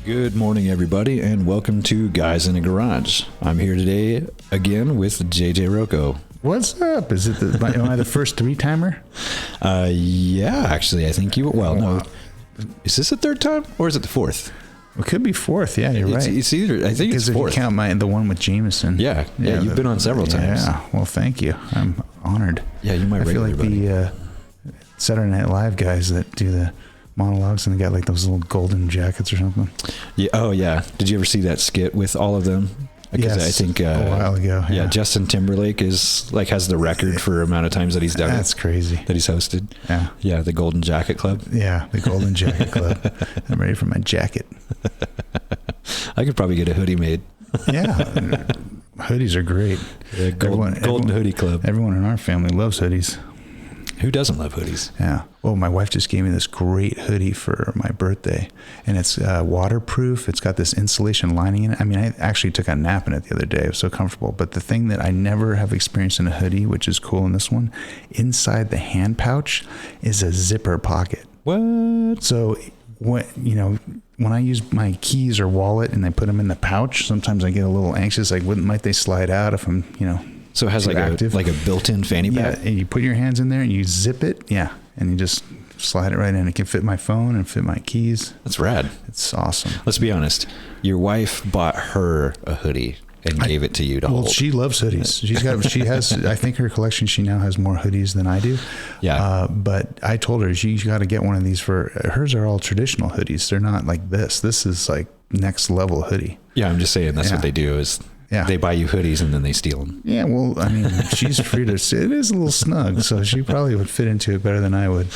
Good morning, everybody, and welcome to Guys in a Garage. I'm here today again with JJ Roco. What's up? Is it am I the first three-timer? Yeah, actually, I think you. Well, no. Is this the third time or is it the fourth? It could be fourth. Yeah, you're right. It's either. I think it's fourth. If you count the one with Jameson. Yeah, you've been on several times. Yeah. Well, thank you. I'm honored. Yeah, you might. I feel like the Saturday Night Live guys that do the monologues and they got like those little golden jackets or something. Yeah. Oh, yeah. Did you ever see that skit with all of them? Yes, I think a while ago. Yeah, Justin Timberlake has the record for amount of times that he's done it. That's crazy. That he's hosted. Yeah, the Golden Jacket Club. Yeah, the Golden Jacket Club. I'm ready for my jacket. I could probably get a hoodie made. Yeah, hoodies are great. Yeah, Golden Hoodie Club. Everyone in our family loves hoodies. Who doesn't love hoodies? Yeah. Well, my wife just gave me this great hoodie for my birthday, and it's waterproof. It's got this insulation lining in it. I mean, I actually took a nap in it the other day. It was so comfortable. But the thing that I never have experienced in a hoodie, which is cool in this one, inside the hand pouch is a zipper pocket. What? So when I use my keys or wallet and I put them in the pouch, sometimes I get a little anxious. Like, might they slide out if I'm, So it has like a built-in fanny pack? Yeah, and you put your hands in there and you zip it, and you just slide it right in. It can fit my phone and fit my keys. That's rad. It's awesome. Let's be honest. Your wife bought her a hoodie and gave it to you to hold. Well, she loves hoodies. She has, I think her collection, she now has more hoodies than I do. Yeah. But I told her she got to get one of these hers are all traditional hoodies. They're not like this. This is like next level hoodie. Yeah, I'm just saying that's what they do is... Yeah. They buy you hoodies and then they steal them. Yeah, well, I mean, she's free to say it is a little snug, so she probably would fit into it better than I would.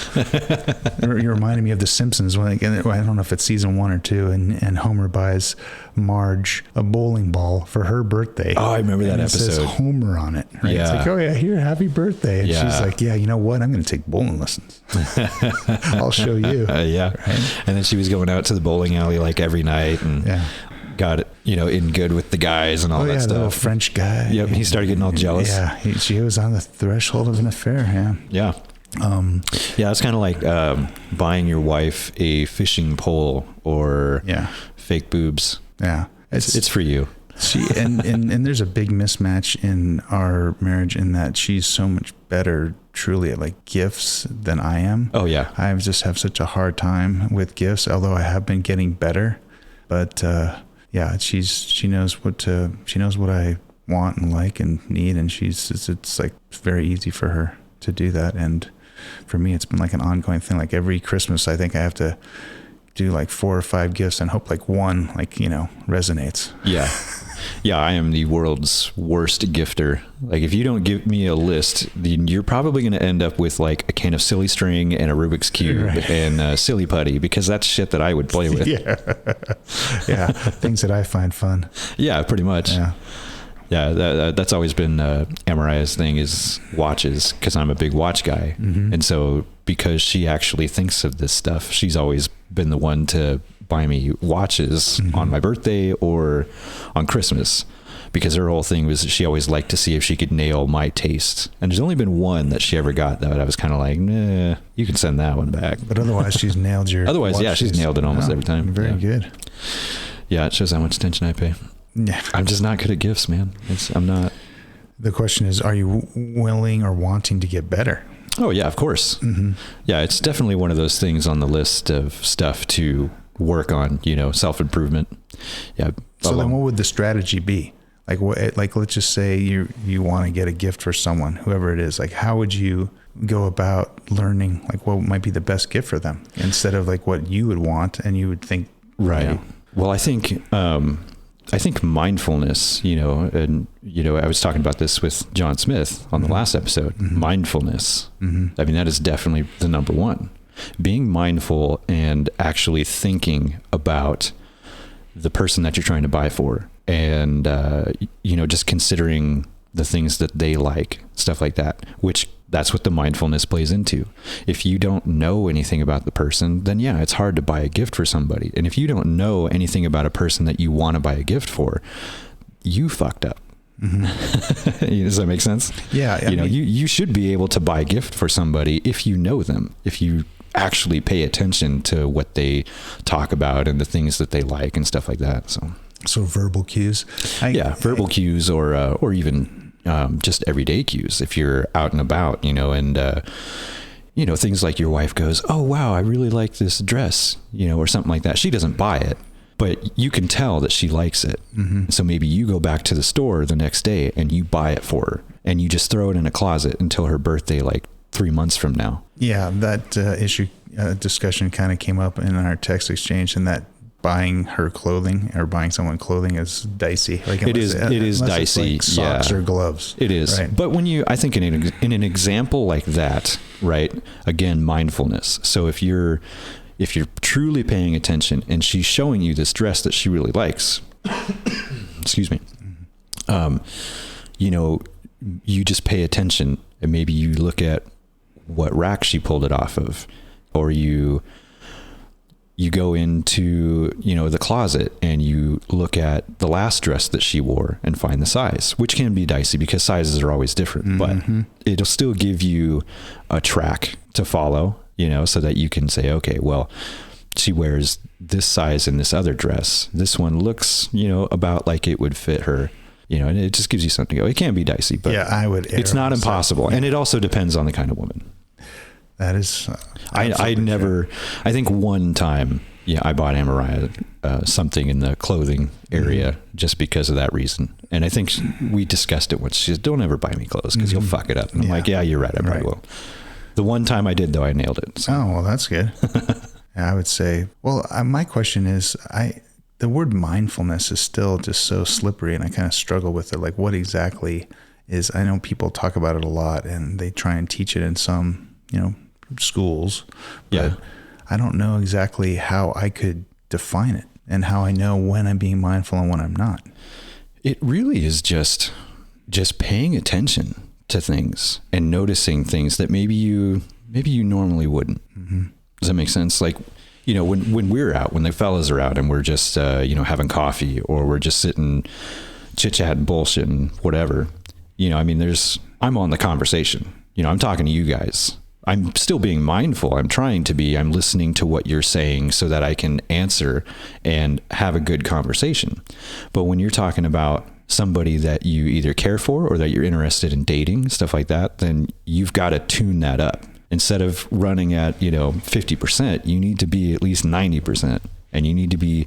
You reminded me of The Simpsons when I don't know if it's season 1 or 2, and Homer buys Marge a bowling ball for her birthday. Oh, I remember that episode. It says Homer on it. Right? Yeah. It's like, oh yeah, here, happy birthday. And she's like, yeah, you know what? I'm going to take bowling lessons. I'll show you. Yeah. Right? And then she was going out to the bowling alley like every night and got it, in good with the guys and all that stuff. The little French guy. Yep, he started getting all jealous. Yeah, she was on the threshold of an affair. Yeah. It's kind of like buying your wife a fishing pole or fake boobs. Yeah, it's for you. And there's a big mismatch in our marriage in that she's so much better truly at like gifts than I am. Oh yeah, I just have such a hard time with gifts, although I have been getting better. But she knows what I want and like and need, and it's like very easy for her to do that. And for me, it's been like an ongoing thing. Like every Christmas, I think I have to do like 4 or 5 gifts and hope like one resonates. Yeah. Yeah, I am the world's worst gifter. Like if you don't give me a list, you're probably going to end up with like a can of silly string and a Rubik's Cube and silly putty, because that's shit that I would play with. Yeah, things that I find fun. Yeah, pretty much. Yeah, that's always been Amariah's thing is watches, because I'm a big watch guy. Mm-hmm. And so because she actually thinks of this stuff, she's always been the one to buy me watches on my birthday or on Christmas, because her whole thing was she always liked to see if she could nail my taste. And there's only been one that she ever got that I was kind of like, nah, you can send that one back. But otherwise she's nailed your watches. She's nailed it almost every time. Very good. Yeah, it shows how much attention I pay. Yeah, I'm just not good at gifts, man. I'm not. The question is, are you willing or wanting to get better? Oh yeah, of course. Mm-hmm. Yeah, it's definitely one of those things on the list of stuff to work on, self-improvement. Yeah. So then what would the strategy be? Like let's just say you want to get a gift for someone, whoever it is. Like, how would you go about learning like what might be the best gift for them instead of like what you would want and you would think? Right. Well, I think mindfulness, and, I was talking about this with John Smith on the last episode, mindfulness. Mm-hmm. I mean, that is definitely the number one. Being mindful and actually thinking about the person that you're trying to buy for, and, just considering the things that they like, stuff like that, which that's what the mindfulness plays into. If you don't know anything about the person, then it's hard to buy a gift for somebody. And if you don't know anything about a person that you want to buy a gift for, you fucked up. Mm-hmm. Does that make sense? Yeah. You should be able to buy a gift for somebody if you know them, if you actually pay attention to what they talk about and the things that they like and stuff like that. So verbal cues. Verbal cues or even just everyday cues. If you're out and about, and things like your wife goes, "Oh, wow, I really like this dress," or something like that. She doesn't buy it, but you can tell that she likes it. Mm-hmm. So maybe you go back to the store the next day and you buy it for her and you just throw it in a closet until her birthday, like 3 months from now. Yeah. That discussion kind of came up in our text exchange, and that buying her clothing or buying someone clothing is dicey. Like it is dicey. Like socks or gloves. It is. Right? But I think in an example like that, right? Again, mindfulness. So if you're truly paying attention and she's showing you this dress that she really likes, excuse me, you just pay attention, and maybe you look at what rack she pulled it off of, or you go into, the closet and you look at the last dress that she wore and find the size, which can be dicey because sizes are always different, mm-hmm. but it'll still give you a track to follow, so that you can say, okay, well, she wears this size in this other dress. This one looks, about like it would fit her, and it just gives you something to go. It can be dicey, but it's not impossible. And it also depends on the kind of woman. That is, I think one time, I bought Mariah something in the clothing area mm-hmm. just because of that reason. And I think we discussed it once. She said, "Don't ever buy me clothes because mm-hmm. you'll fuck it up." And I'm like, "Yeah, you're right. I probably will." The one time I did, though, I nailed it. So. Oh, well, that's good. I would say, my question is, the word mindfulness is still just so slippery, and I kind of struggle with it. Like, what exactly is, I know people talk about it a lot and they try and teach it in some, schools, but I don't know exactly how I could define it and how I know when I'm being mindful and when I'm not. It really is just paying attention to things and noticing things that maybe you normally wouldn't. Mm-hmm. Does that make sense? Like, when we're out, when the fellas are out and we're just, having coffee, or we're just sitting chit-chatting bullshit and whatever, I'm on the conversation, I'm talking to you guys. I'm still being mindful. I'm trying to be. I'm listening to what you're saying so that I can answer and have a good conversation. But when you're talking about somebody that you either care for or that you're interested in dating, stuff like that, then you've got to tune that up. Instead of running at, 50%, you need to be at least 90%. And you need to be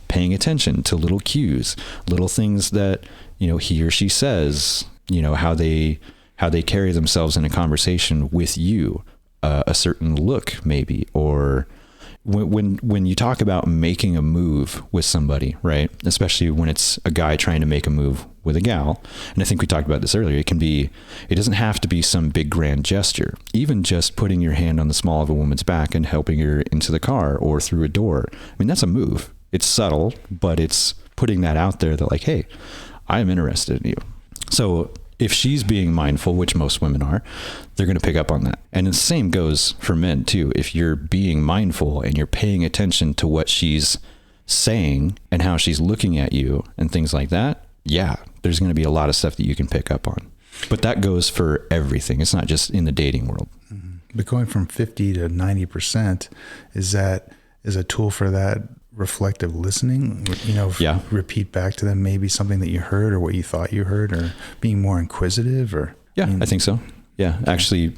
paying attention to little cues, little things that, he or she says, how they carry themselves in a conversation with you, a certain look maybe, or when you talk about making a move with somebody, right? Especially when it's a guy trying to make a move with a gal. And I think we talked about this earlier. It doesn't have to be some big grand gesture. Even just putting your hand on the small of a woman's back and helping her into the car or through a door. That's a move. It's subtle, but it's putting that out there that like, hey, I'm interested in you. So if she's being mindful, which most women are, they're going to pick up on that. And the same goes for men too. If you're being mindful and you're paying attention to what she's saying and how she's looking at you and things like that, there's going to be a lot of stuff that you can pick up on. But that goes for everything. It's not just in the dating world. Mm-hmm. But going from 50 to 90%, is a tool for that reflective listening, repeat back to them maybe something that you heard or what you thought you heard, or being more inquisitive, or I think so. Actually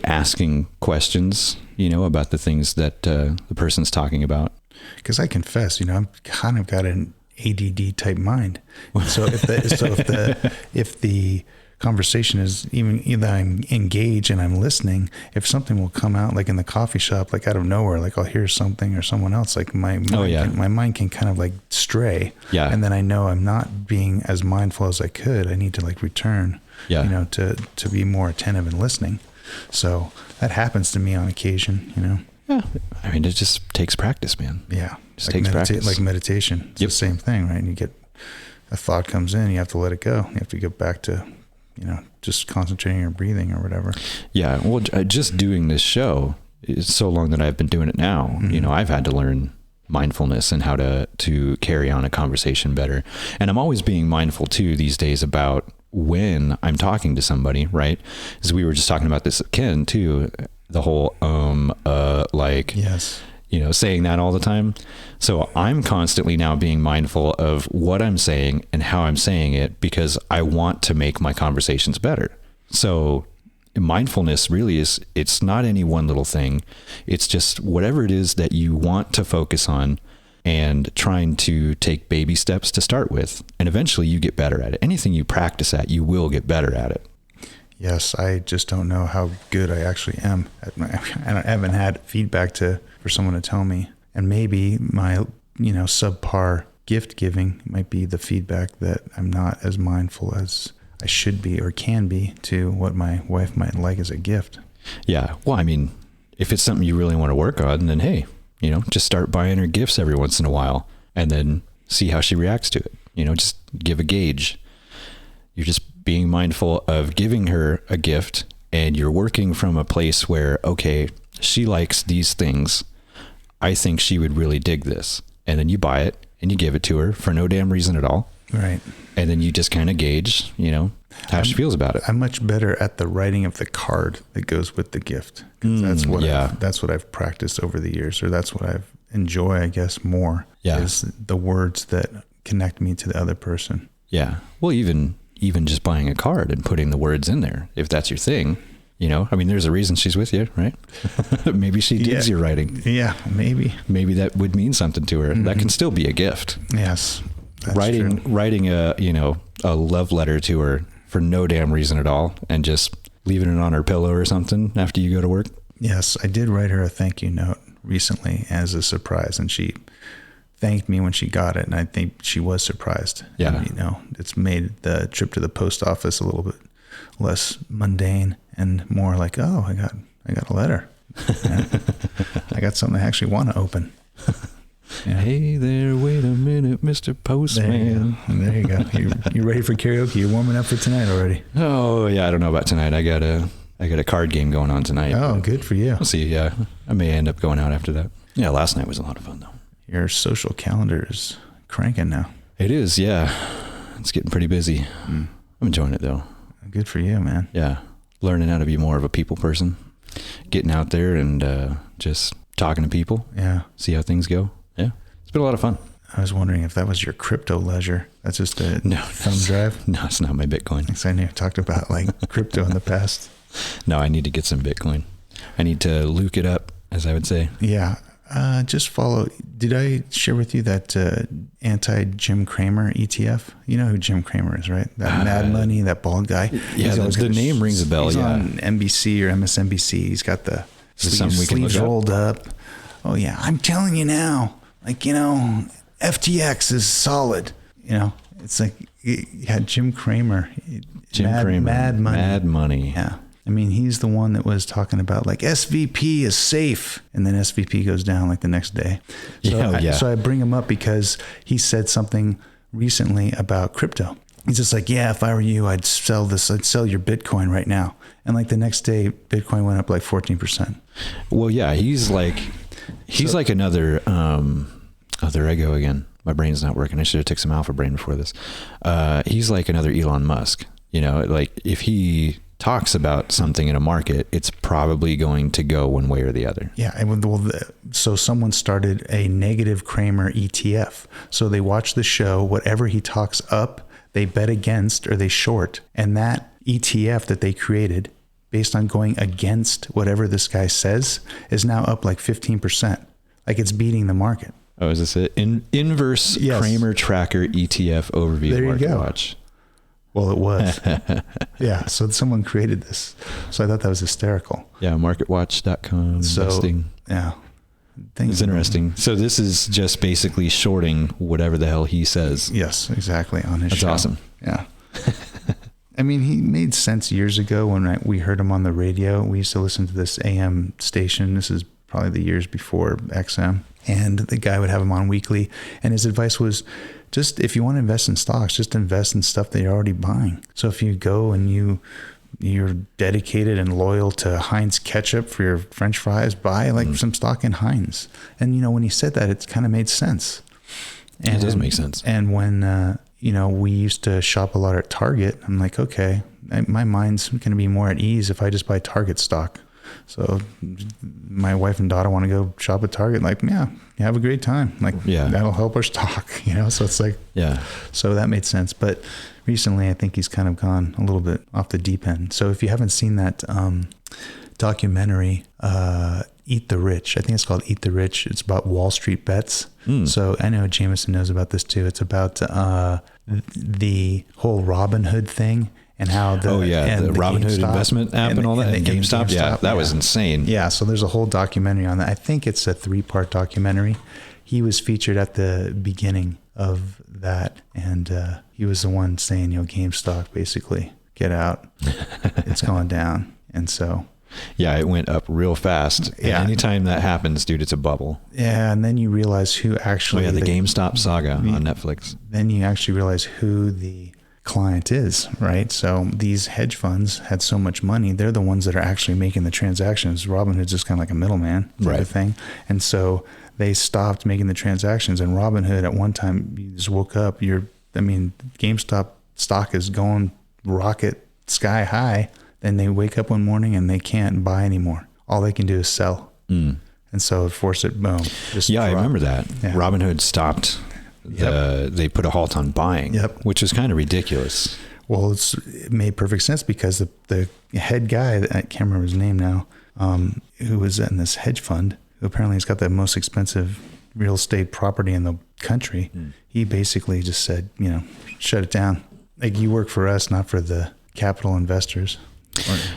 asking questions about the things that the person's talking about. Because I confess, I'm kind of got an ADD type mind. So if the conversation is either I'm engaged and I'm listening, if something will come out like in the coffee shop, like out of nowhere, like I'll hear something or someone else, like my mind can kind of like stray. Yeah. And then I know I'm not being as mindful as I could. I need to like return, to be more attentive and listening. So that happens to me on occasion, Yeah. It just takes practice, man. Yeah. Just takes practice. Like meditation. It's the same thing, right? And you get a thought comes in, you have to let it go. You have to get back to, just concentrating on your breathing or whatever. Yeah. Well, just doing this show is so long that I've been doing it now. Mm-hmm. I've had to learn mindfulness and how to carry on a conversation better. And I'm always being mindful too these days about when I'm talking to somebody, right? As we were just talking about this, Ken too, the whole, like, Yes. saying that all the time. So I'm constantly now being mindful of what I'm saying and how I'm saying it, because I want to make my conversations better. So mindfulness really is, it's not any one little thing. It's just whatever it is that you want to focus on, and trying to take baby steps to start with. And eventually you get better at it. Anything you practice at, you will get better at it. Yes, I just don't know how good I actually am. I haven't had feedback for someone to tell me. And maybe my, subpar gift giving might be the feedback that I'm not as mindful as I should be or can be to what my wife might like as a gift. Yeah. Well, I mean, if it's something you really want to work on, then hey, just start buying her gifts every once in a while and then see how she reacts to it. Just give a gauge. You're just being mindful of giving her a gift, and you're working from a place where, okay, she likes these things. I think she would really dig this. And then you buy it and you give it to her for no damn reason at all. Right. And then you just kind of gauge, how she feels about it. I'm much better at the writing of the card that goes with the gift. That's what I've practiced over the years, or that's what I've enjoy, I guess, more. Yeah. Is the words that connect me to the other person. Yeah. Well, even just buying a card and putting the words in there, if that's your thing, there's a reason she's with you, right? Maybe she digs your writing. Yeah, maybe. Maybe that would mean something to her. Mm-hmm. That can still be a gift. Yes. Writing a love letter to her for no damn reason at all, and just leaving it on her pillow or something after you go to work. Yes, I did write her a thank you note recently as a surprise, and she thanked me when she got it, and I think she was surprised. Yeah. And, it's made the trip to the post office a little bit less mundane and more like, oh, I got a letter. I got something I actually want to open. Yeah. Hey there, wait a minute, Mr. Postman. There you go. You ready for karaoke? You're warming up for tonight already. Oh yeah, I don't know about tonight. I got a card game going on tonight. Oh, good for you. We'll see. Yeah, I may end up going out after that. Yeah, last night was a lot of fun though. Your social calendar is cranking now. It is, yeah. It's getting pretty busy. I'm enjoying it though. Good for you, man. Yeah, learning how to be more of a people person, getting out there and just talking to people. Yeah. See how things go. Yeah, it's been a lot of fun. I was wondering if that was your crypto ledger. That's just a thumb drive? No, it's not my Bitcoin. Because I knew you talked about like crypto in the past. No, I need to get some Bitcoin. I need to luke it up, as I would say. Yeah. Just follow. Did I share with you that anti-Jim Cramer ETF? You know who Jim Cramer is, right? That Mad Money, that bald guy. Yeah, the name rings a bell. He's yeah, on NBC or MSNBC. He's got the sleeves rolled up. Oh yeah, I'm telling you now. Like, FTX is solid. It's like you had Jim Cramer. Mad Money. Mad Money. Yeah. I mean, he's the one that was talking about like SVP is safe. And then SVP goes down like the next day. So I bring him up because he said something recently about crypto. He's just like, yeah, if I were you, I'd sell this. I'd sell your Bitcoin right now. And like the next day, Bitcoin went up like 14%. Well, yeah, he's like another, there I go again. My brain's not working. I should have took some Alpha Brain before this. He's like another Elon Musk. Like if he talks about something in a market, it's probably going to go one way or the other. Yeah. So someone started a negative Cramer ETF. So they watch the show, whatever he talks up, they bet against or they short. And that ETF that they created based on going against whatever this guy says is now up like 15%. Like it's beating the market. Oh, is this it? Inverse Cramer Tracker ETF overview. There you market go. Watch. Well, it was. Yeah. So someone created this. So I thought that was hysterical. Yeah. Marketwatch.com. Investing. Yeah. It's interesting. So this is just basically shorting whatever the hell he says. Yes, exactly. On his show. That's awesome. Yeah. I mean, he made sense years ago when we heard him on the radio. We used to listen to this AM station. This is probably the years before XM. And the guy would have him on weekly. And his advice was just, if you want to invest in stocks, just invest in stuff that you're already buying. So if you go and you're dedicated and loyal to Heinz ketchup for your French fries, buy some stock in Heinz. And, when he said that, it kind of made sense. And it does make sense. And when, we used to shop a lot at Target, I'm like, okay, my mind's going to be more at ease if I just buy Target stock. So my wife and daughter want to go shop at Target. Like, yeah, have a great time. Like, that'll help our stock, you know? So it's like, so that made sense. But recently I think he's kind of gone a little bit off the deep end. So if you haven't seen that documentary, Eat the Rich, I think it's called Eat the Rich. It's about Wall Street bets. So I know Jameson knows about this too. It's about the whole Robinhood thing and how the Robinhood investment app and all that, and GameStop. Yeah, that was insane. Yeah, so there's a whole documentary on that. I think it's a 3-part documentary. He was featured at the beginning of that, and he was the one saying, you know, GameStop, basically, get out. It's going down. And so... yeah, it went up real fast. Yeah. Anytime that happens, dude, it's a bubble. Yeah, and then you realize who actually... the GameStop saga on Netflix. Then you actually realize who the client is, right? So these hedge funds had so much money. They're the ones that are actually making the transactions. Robinhood's just kind of like a middleman type of thing. And so they stopped making the transactions. And Robinhood, at one time, you just woke up. GameStop stock is going rocket sky high. Then they wake up one morning and they can't buy anymore. All they can do is sell. And so it forced it, boom. I remember that. Yeah. Robinhood stopped. They put a halt on buying, which was kind of ridiculous. Well, it made perfect sense because the head guy, I can't remember his name now, who was in this hedge fund, who apparently has got the most expensive real estate property in the country. He basically just said, you know, shut it down. Like, you work for us, not for the capital investors.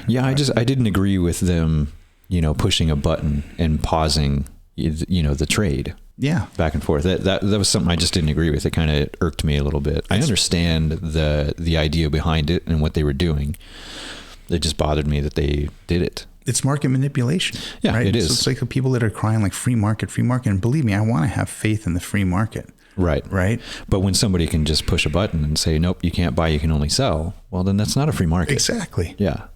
I didn't agree with them, you know, pushing a button and pausing, you know, the trade. Yeah. Back and forth. That was something I just didn't agree with. It kind of irked me a little bit. I understand the idea behind it and what they were doing. It just bothered me that they did it. It's market manipulation. Yeah, right? It is. So it's like the people that are crying like free market. And believe me, I want to have faith in the free market. Right. But when somebody can just push a button and say, nope, you can't buy, you can only sell. Well, then that's not a free market. Exactly. Yeah.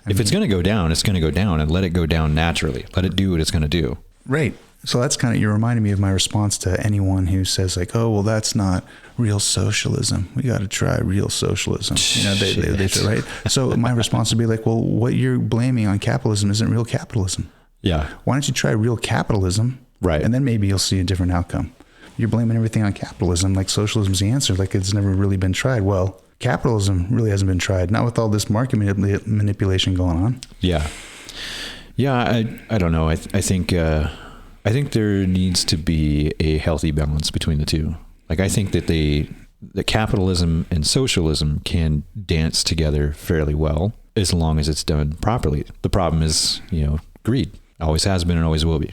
If it's going to go down, it's going to go down, and let it go down naturally. Let it do what it's going to do. Right. So that's kind of, you're reminding me of my response to anyone who says like, oh, well, that's not real socialism. We got to try real socialism. You know, they say, right. So my response would be like, well, what you're blaming on capitalism isn't real capitalism. Yeah. Why don't you try real capitalism? Right. And then maybe you'll see a different outcome. You're blaming everything on capitalism, like socialism's the answer, like it's never really been tried. Well, capitalism really hasn't been tried, not with all this market manipulation going on. Yeah. I don't know. I think there needs to be a healthy balance between the two. Like, I think that capitalism and socialism can dance together fairly well as long as it's done properly. The problem is, you know, greed. Always has been and always will be.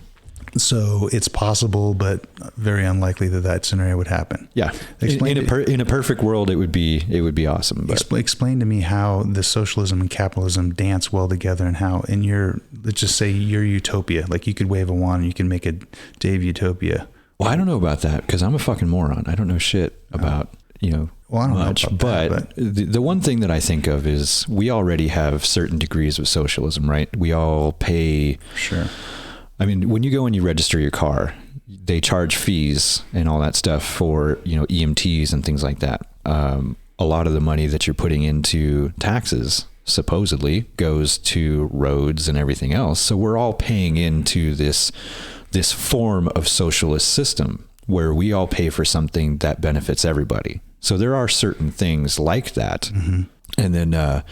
So it's possible, but very unlikely that scenario would happen. Yeah. In a perfect world, it would be awesome. But explain to me how the socialism and capitalism dance well together, and how in let's just say your utopia, like you could wave a wand and you can make a Dave utopia. Well, I don't know about that because I'm a fucking moron. I don't know shit about, you know, I don't much. know about but the one thing that I think of is we already have certain degrees of socialism, right? We all pay. Sure. I mean, when you go and you register your car, they charge fees and all that stuff for, you know, EMTs and things like that. A lot of the money that you're putting into taxes supposedly goes to roads and everything else. So we're all paying into this form of socialist system where we all pay for something that benefits everybody. So there are certain things like that. Mm-hmm. And then,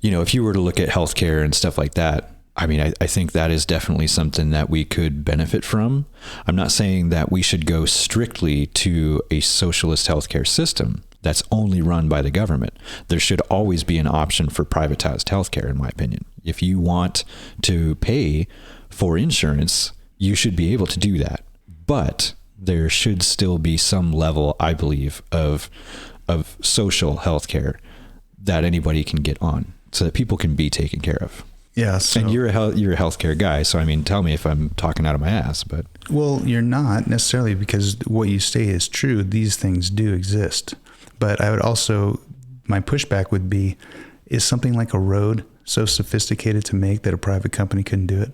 you know, if you were to look at healthcare and stuff like that, I mean, I think that is definitely something that we could benefit from. I'm not saying that we should go strictly to a socialist healthcare system that's only run by the government. There should always be an option for privatized healthcare, in my opinion. If you want to pay for insurance, you should be able to do that. But there should still be some level, I believe, of social healthcare that anybody can get on so that people can be taken care of. Yeah. So, and you're a healthcare guy. So, I mean, tell me if I'm talking out of my ass, but. Well, you're not necessarily, because what you say is true. These things do exist. But I would also, my pushback would be, is something like a road so sophisticated to make that a private company couldn't do it?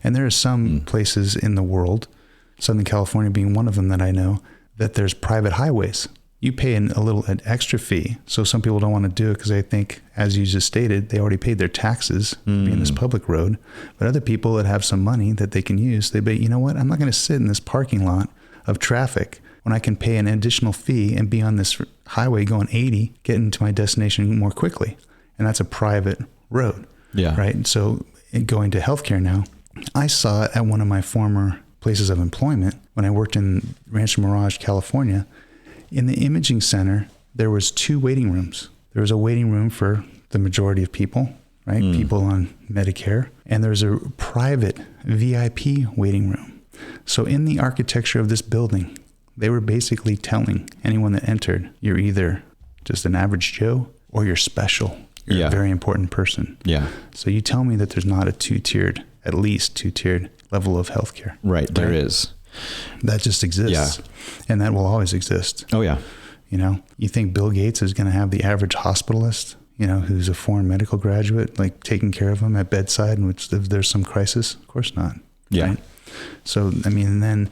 And there are some places in the world, Southern California being one of them that I know, that there's private highways. you pay an extra fee. So some people don't want to do it because they think, as you just stated, they already paid their taxes to be in this public road. But other people that have some money that they can use, they bet, you know what, I'm not going to sit in this parking lot of traffic when I can pay an additional fee and be on this highway going 80, getting to my destination more quickly. And that's a private road. Yeah. Right. So going to healthcare now, I saw it at one of my former places of employment when I worked in Rancho Mirage, California. In the imaging center, there was 2 waiting rooms. There was a waiting room for the majority of people, right? People on Medicare. And there's a private VIP waiting room. So in the architecture of this building, they were basically telling anyone that entered, you're either just an average Joe or you're special. You're a very important person. Yeah. So you tell me that there's not at least two-tiered level of healthcare. Right. There is. That just exists. Yeah. And that will always exist. Oh, yeah. You know, you think Bill Gates is going to have the average hospitalist, you know, who's a foreign medical graduate, like taking care of him at bedside in which there's some crisis? Of course not. Yeah. Right? So, I mean, and then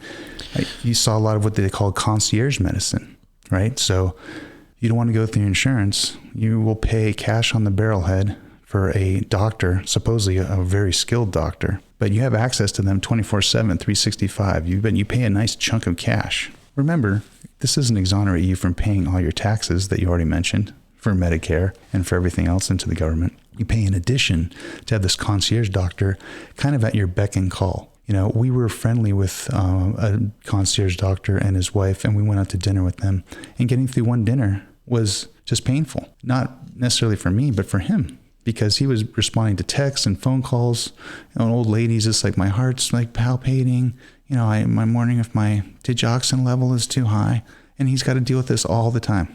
you saw a lot of what they call concierge medicine, right? So you don't want to go through your insurance. You will pay cash on the barrelhead for a doctor, supposedly a very skilled doctor, but you have access to them 24/7, 365. You pay a nice chunk of cash. Remember, this doesn't exonerate you from paying all your taxes that you already mentioned for Medicare and for everything else into the government. You pay in addition to have this concierge doctor kind of at your beck and call. You know, we were friendly with a concierge doctor and his wife, and we went out to dinner with them. And getting through one dinner was just painful. Not necessarily for me, but for him, because he was responding to texts and phone calls. You know, old ladies, it's like my heart's like palpating. You know, I'm wondering if my digoxin level is too high. And he's got to deal with this all the time.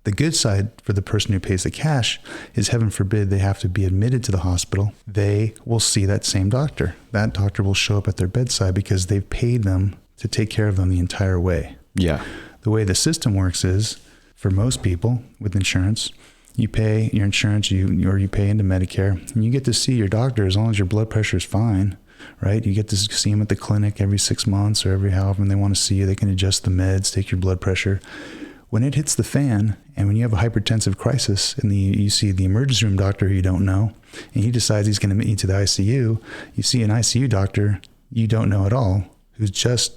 The good side for the person who pays the cash is, heaven forbid, they have to be admitted to the hospital. They will see that same doctor. That doctor will show up at their bedside because they've paid them to take care of them the entire way. Yeah. The way the system works is, for most people with insurance, you pay your insurance, or you pay into Medicare, and you get to see your doctor as long as your blood pressure is fine, right? You get to see him at the clinic every 6 months or every however they want to see you. They can adjust the meds, take your blood pressure. When it hits the fan, and when you have a hypertensive crisis, and you see the emergency room doctor who you don't know, and he decides he's going to admit you to the ICU, you see an ICU doctor you don't know at all, who's just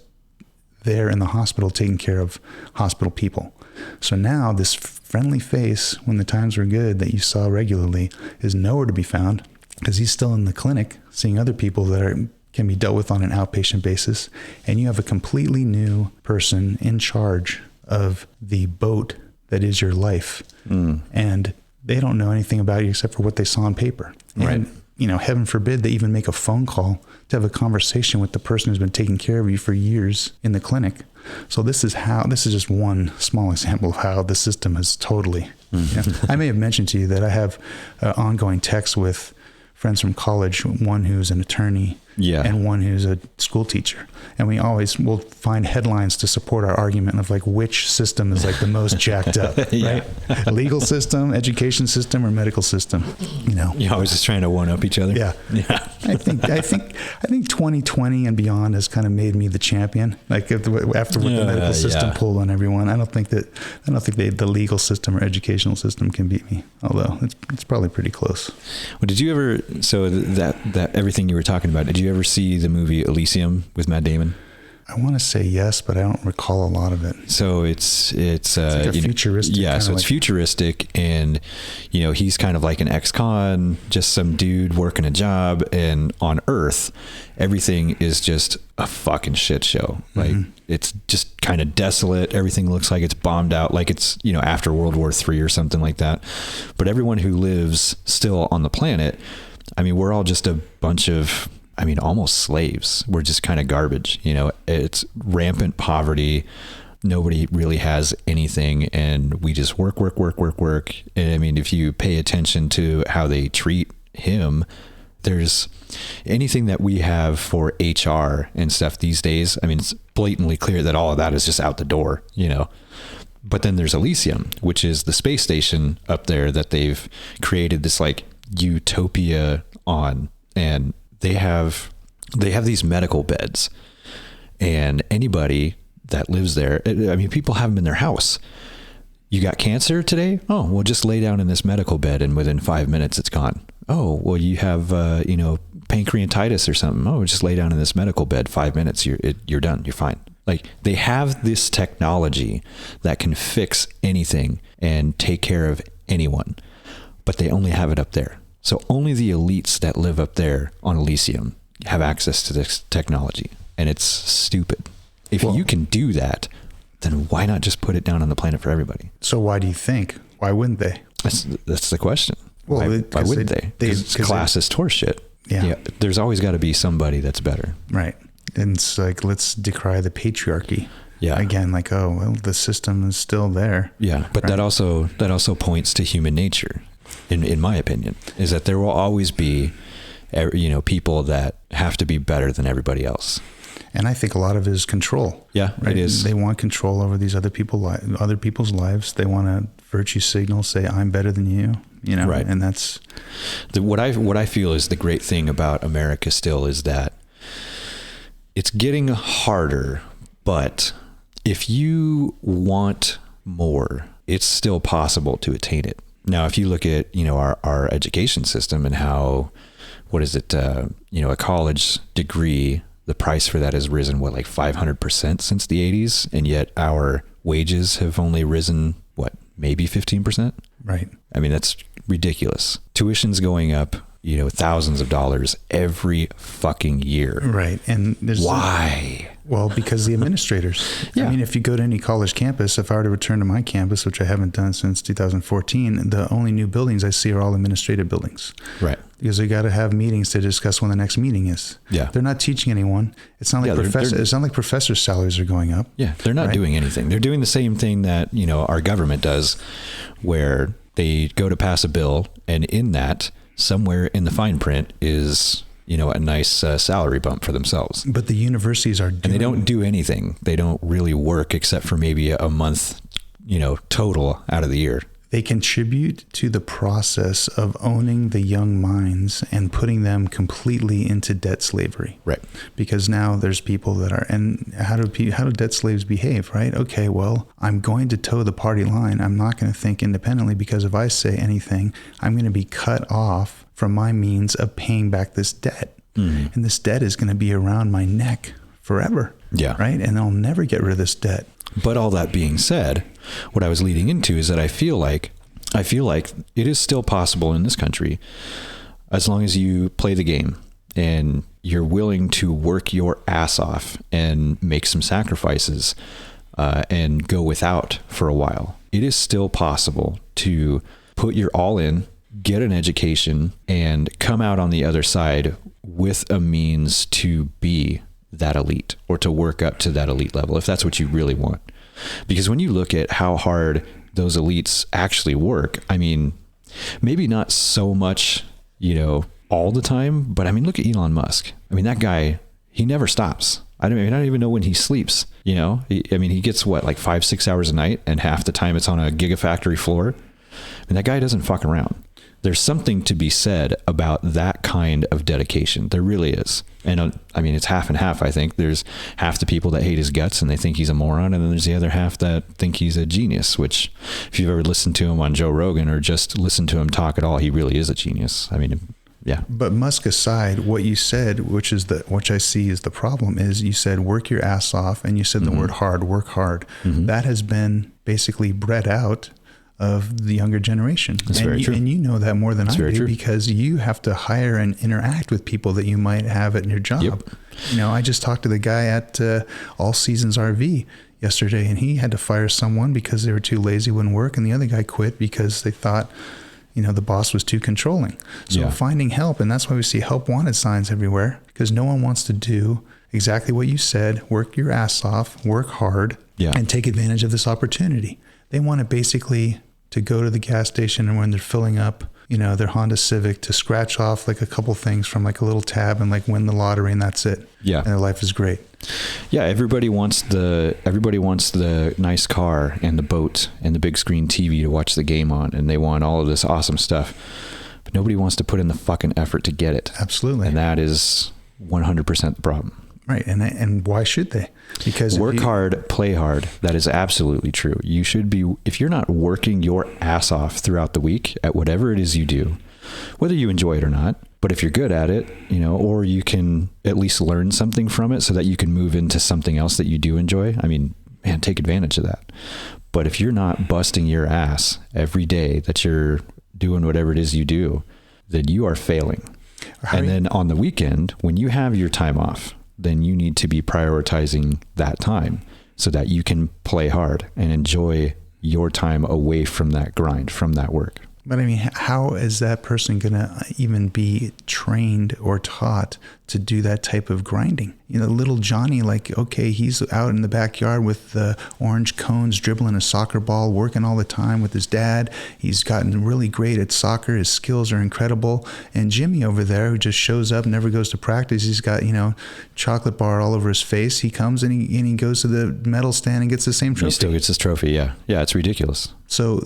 there in the hospital taking care of hospital people. So now this friendly face, when the times were good, that you saw regularly, is nowhere to be found, because he's still in the clinic seeing other people that can be dealt with on an outpatient basis, and you have a completely new person in charge of the boat that is your life. And they don't know anything about you except for what they saw on paper. And, you know, heaven forbid they even make a phone call to have a conversation with the person who's been taking care of you for years in the clinic. So this is just one small example of how the system is totally, you know, I may have mentioned to you that I have ongoing texts with friends from college, one who's an attorney and one who's a school teacher. And we always will find headlines to support our argument of like which system is like the most jacked up, right? Legal system, education system, or medical system, you know. You're always just trying to one up each other. Yeah. I think 2020 and beyond has kind of made me the champion. Like after what the medical system pulled on everyone, I don't think the legal system or educational system can beat me. Although it's probably pretty close. Well, did you ever, so that everything you were talking about, did you ever see the movie Elysium with Matt Damon? I want to say yes, but I don't recall a lot of it. So it's like a futuristic. Yeah, so it's futuristic, and you know, he's kind of like an ex-con, just some dude working a job, and on Earth, everything is just a fucking shit show. Like it's just kind of desolate. Everything looks like it's bombed out, like it's, you know, after World War III or something like that. But everyone who lives still on the planet, I mean, we're all just a bunch of, I mean, almost slaves. We're just kind of garbage. You know, it's rampant poverty. Nobody really has anything, and we just work. And I mean, if you pay attention to how they treat him, there's anything that we have for HR and stuff these days. I mean, it's blatantly clear that all of that is just out the door, you know. But then there's Elysium, which is the space station up there that they've created this like utopia on, and they have these medical beds, and anybody that lives there, I mean, people have them in their house, you got cancer today? Oh, well, just lay down in this medical bed and within 5 minutes it's gone. Oh, well, you have, pancreatitis or something. Oh, just lay down in this medical bed, 5 minutes, you're done. You're fine. Like, they have this technology that can fix anything and take care of anyone, but they only have it up there. So only the elites that live up there on Elysium have access to this technology. And it's stupid. If you can do that, then why not just put it down on the planet for everybody? So why do you think? Why wouldn't they? That's the question. Well, why wouldn't they? Because it's classist horseshit. Yeah. There's always got to be somebody that's better. Right. And it's like, let's decry the patriarchy. Yeah. Again, like, oh, well, the system is still there. Yeah. But that also points to human nature, in my opinion, is that there will always be, people that have to be better than everybody else. And I think a lot of it is control. Yeah, right? It is. They want control over these other people's lives. They want to virtue signal, say, I'm better than you, Right. And that's what I feel is the great thing about America still is that it's getting harder, but if you want more, it's still possible to attain it. Now, if you look at, our education system and how, a college degree, the price for that has risen, like 500% since the 80s. And yet our wages have only risen, maybe 15%? Right. I mean, that's ridiculous. Tuition's going up, thousands of dollars every fucking year. Right. And why? Well, because the administrators. Yeah. I mean, if you go to any college campus, if I were to return to my campus, which I haven't done since 2014, the only new buildings I see are all administrative buildings. Right. Because they got to have meetings to discuss when the next meeting is. Yeah. They're not teaching anyone. It's not like it's not like professors' salaries are going up. Yeah. They're not doing anything. They're doing the same thing that, our government does, where they go to pass a bill, and in that, somewhere in the fine print is, a nice salary bump for themselves. But the universities are and they don't do anything. They don't really work except for maybe a month, total out of the year. They contribute to the process of owning the young minds and putting them completely into debt slavery. Right. Because now there's people that are, and how do debt slaves behave, right? Okay, well, I'm going to toe the party line. I'm not going to think independently, because if I say anything, I'm going to be cut off from my means of paying back this debt. Mm-hmm. And this debt is going to be around my neck forever. Yeah. Right. And I'll never get rid of this debt. But all that being said, what I was leading into is that I feel like it is still possible in this country, as long as you play the game and you're willing to work your ass off and make some sacrifices and go without for a while. It is still possible to put your all in, get an education, and come out on the other side with a means to be that elite, or to work up to that elite level, if that's what you really want. Because when you look at how hard those elites actually work, I mean, maybe not so much, all the time, but I mean, look at Elon Musk. I mean, that guy, he never stops. I don't even know when he sleeps, he gets 5-6 hours a night, and half the time it's on a gigafactory floor. I mean, that guy doesn't fuck around. There's something to be said about that kind of dedication. There really is. And I mean, it's half and half. I think there's half the people that hate his guts and they think he's a moron. And then there's the other half that think he's a genius, which if you've ever listened to him on Joe Rogan or just listened to him talk at all, he really is a genius. I mean, yeah. But Musk aside, what you said, which I see is the problem, is you said, work your ass off. And you said the word hard, work hard. Mm-hmm. That has been basically bred out of the younger generation. That's very true. And you know that more than I do, true. Because you have to hire and interact with people that you might have at your job. Yep. I just talked to the guy at All Seasons RV yesterday, and he had to fire someone because they were too lazy, wouldn't work. And the other guy quit because they thought, the boss was too controlling. So finding help, and that's why we see help wanted signs everywhere, because no one wants to do exactly what you said, work your ass off, work hard, and take advantage of this opportunity. They want to basically to go to the gas station, and when they're filling up, their Honda Civic, to scratch off a couple things from a little tab and win the lottery, and that's it. Yeah. And their life is great. Yeah. Everybody wants the nice car and the boat and the big screen TV to watch the game on. And they want all of this awesome stuff, but nobody wants to put in the fucking effort to get it. Absolutely. And that is 100% the problem. Right. And why should they? Because work hard, play hard. That is absolutely true. You should be, if you're not working your ass off throughout the week at whatever it is you do, whether you enjoy it or not, but if you're good at it, you know, or you can at least learn something from it so that you can move into something else that you do enjoy. I mean, man, take advantage of that. But if you're not busting your ass every day that you're doing whatever it is you do, then you are failing. And then on the weekend, when you have your time off, then you need to be prioritizing that time so that you can play hard and enjoy your time away from that grind, from that work. But I mean, how is that person going to even be trained or taught to do that type of grinding? You know, little Johnny, like, okay, he's out in the backyard with the orange cones, dribbling a soccer ball, working all the time with his dad. He's gotten really great at soccer. His skills are incredible. And Jimmy over there, who just shows up, never goes to practice. He's got, you know, chocolate bar all over his face. He comes and he goes to the medal stand and gets the same trophy. He still gets his trophy. Yeah. Yeah. It's ridiculous. So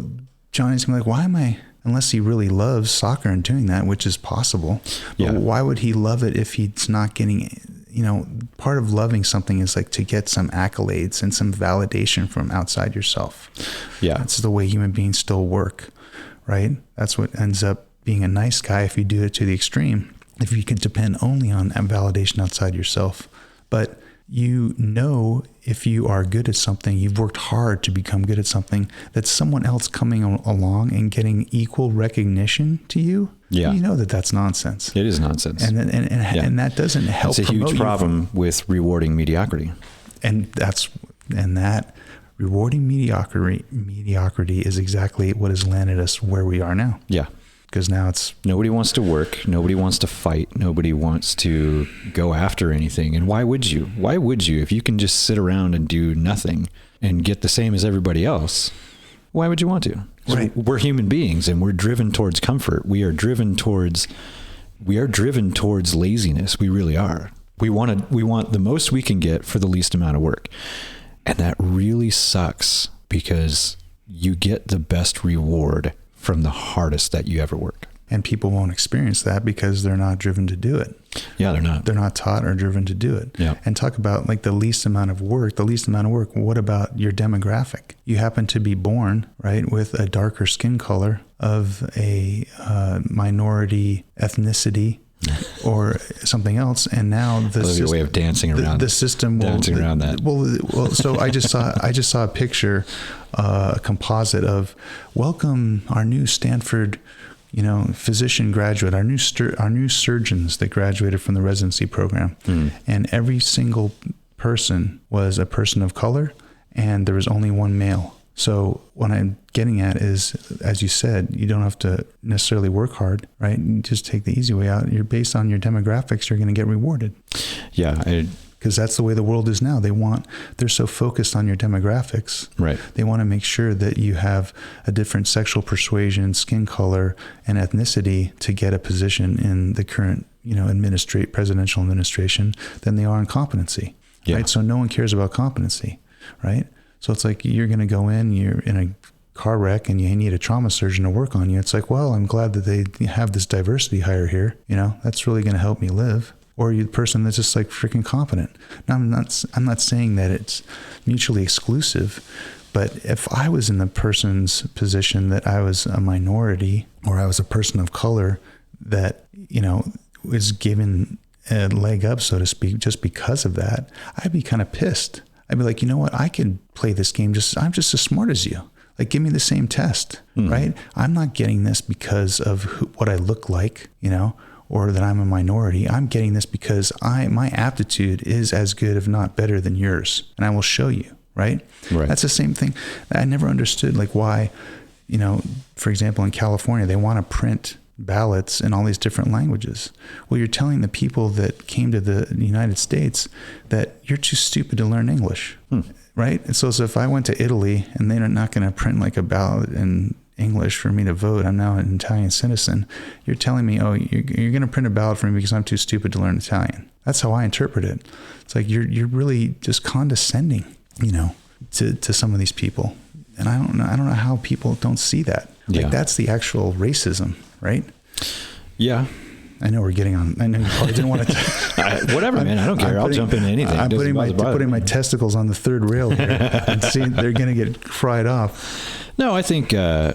Johnny's gonna be like, why am I, unless he really loves soccer and doing that, which is possible. But why would he love it if he's not getting, you know, part of loving something is like to get some accolades and some validation from outside yourself. Yeah. That's the way human beings still work, right? That's what ends up being a nice guy if you do it to the extreme, if you can depend only on validation outside yourself. But you know, if you are good at something, you've worked hard to become good at something, that someone else coming along and getting equal recognition to you, you know that that's nonsense. It is nonsense. And that doesn't help. It's a huge problem with rewarding mediocrity. And that rewarding mediocrity is exactly what has landed us where we are now. Yeah. Because now it's... Nobody wants to work. Nobody wants to fight. Nobody wants to go after anything. And why would you? Why would you? If you can just sit around and do nothing and get the same as everybody else, why would you want to? Right. So we're human beings and we're driven towards comfort. We are driven towards laziness. We really are. We want the most we can get for the least amount of work. And that really sucks because you get the best reward from the hardest that you ever work. And people won't experience that because they're not driven to do it. Yeah, they're not. They're not taught or driven to do it. Yeah. And talk about like the least amount of work. What about your demographic? You happen to be born, right, with a darker skin color of a minority ethnicity or something else, and now the way of dancing around the system will dancing around that. Well, so I just saw a picture, a composite of welcome our new Stanford, you know, physician graduate, our new surgeons that graduated from the residency program, and every single person was a person of color, and there was only one male. So what I'm getting at is, as you said, you don't have to necessarily work hard, right? You just take the easy way out. You're based on your demographics, you're going to get rewarded. Yeah. Because that's the way the world is now. They're so focused on your demographics. Right. They want to make sure that you have a different sexual persuasion, skin color, and ethnicity to get a position in the current, you know, presidential administration than they are in competency. Yeah. Right. So no one cares about competency, right? So it's like you're going to go in, you're in a car wreck and you need a trauma surgeon to work on you. It's like, well, I'm glad that they have this diversity hire here. You know, that's really going to help me live. Or you're the person that's just like freaking competent. Now, I'm not saying that it's mutually exclusive, but if I was in the person's position that I was a minority or I was a person of color that, you know, was given a leg up, so to speak, just because of that, I'd be kind of pissed. I'd be like, you know what? I can play this game. I'm just as smart as you. Like, give me the same test, right? I'm not getting this because of what I look like, you know, or that I'm a minority. I'm getting this because my aptitude is as good, if not better than yours. And I will show you, right? That's the same thing. I never understood like why, you know, for example, in California, they want to print ballots in all these different languages. Well, you're telling the people that came to the United States that you're too stupid to learn English, right? And so if I went to Italy and they're not going to print like a ballot in English for me to vote, I'm now an Italian citizen. You're telling me, oh, you're going to print a ballot for me because I'm too stupid to learn Italian. That's how I interpret it. It's like you're really just condescending, you know, to some of these people. And I don't know how people don't see that. Like that's the actual racism, right? Yeah. I know we're getting on. I know you probably didn't want to. Whatever, man. I don't care. I'll jump into anything. I'm putting my testicles on the third rail here and see they're going to get fried off. No, I think I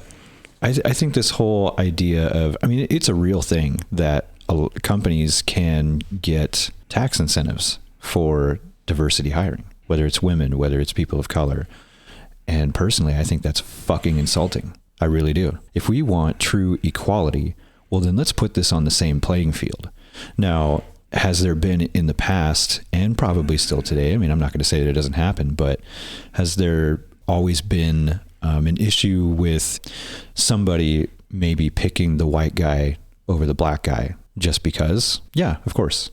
think this whole idea of, I mean, it's a real thing that companies can get tax incentives for diversity hiring, whether it's women, whether it's people of color. And personally, I think that's fucking insulting. I really do. If we want true equality, well, then let's put this on the same playing field. Now, has there been in the past, and probably still today, I mean, I'm not going to say that it doesn't happen, but has there always been an issue with somebody maybe picking the white guy over the black guy just because? Yeah, of course.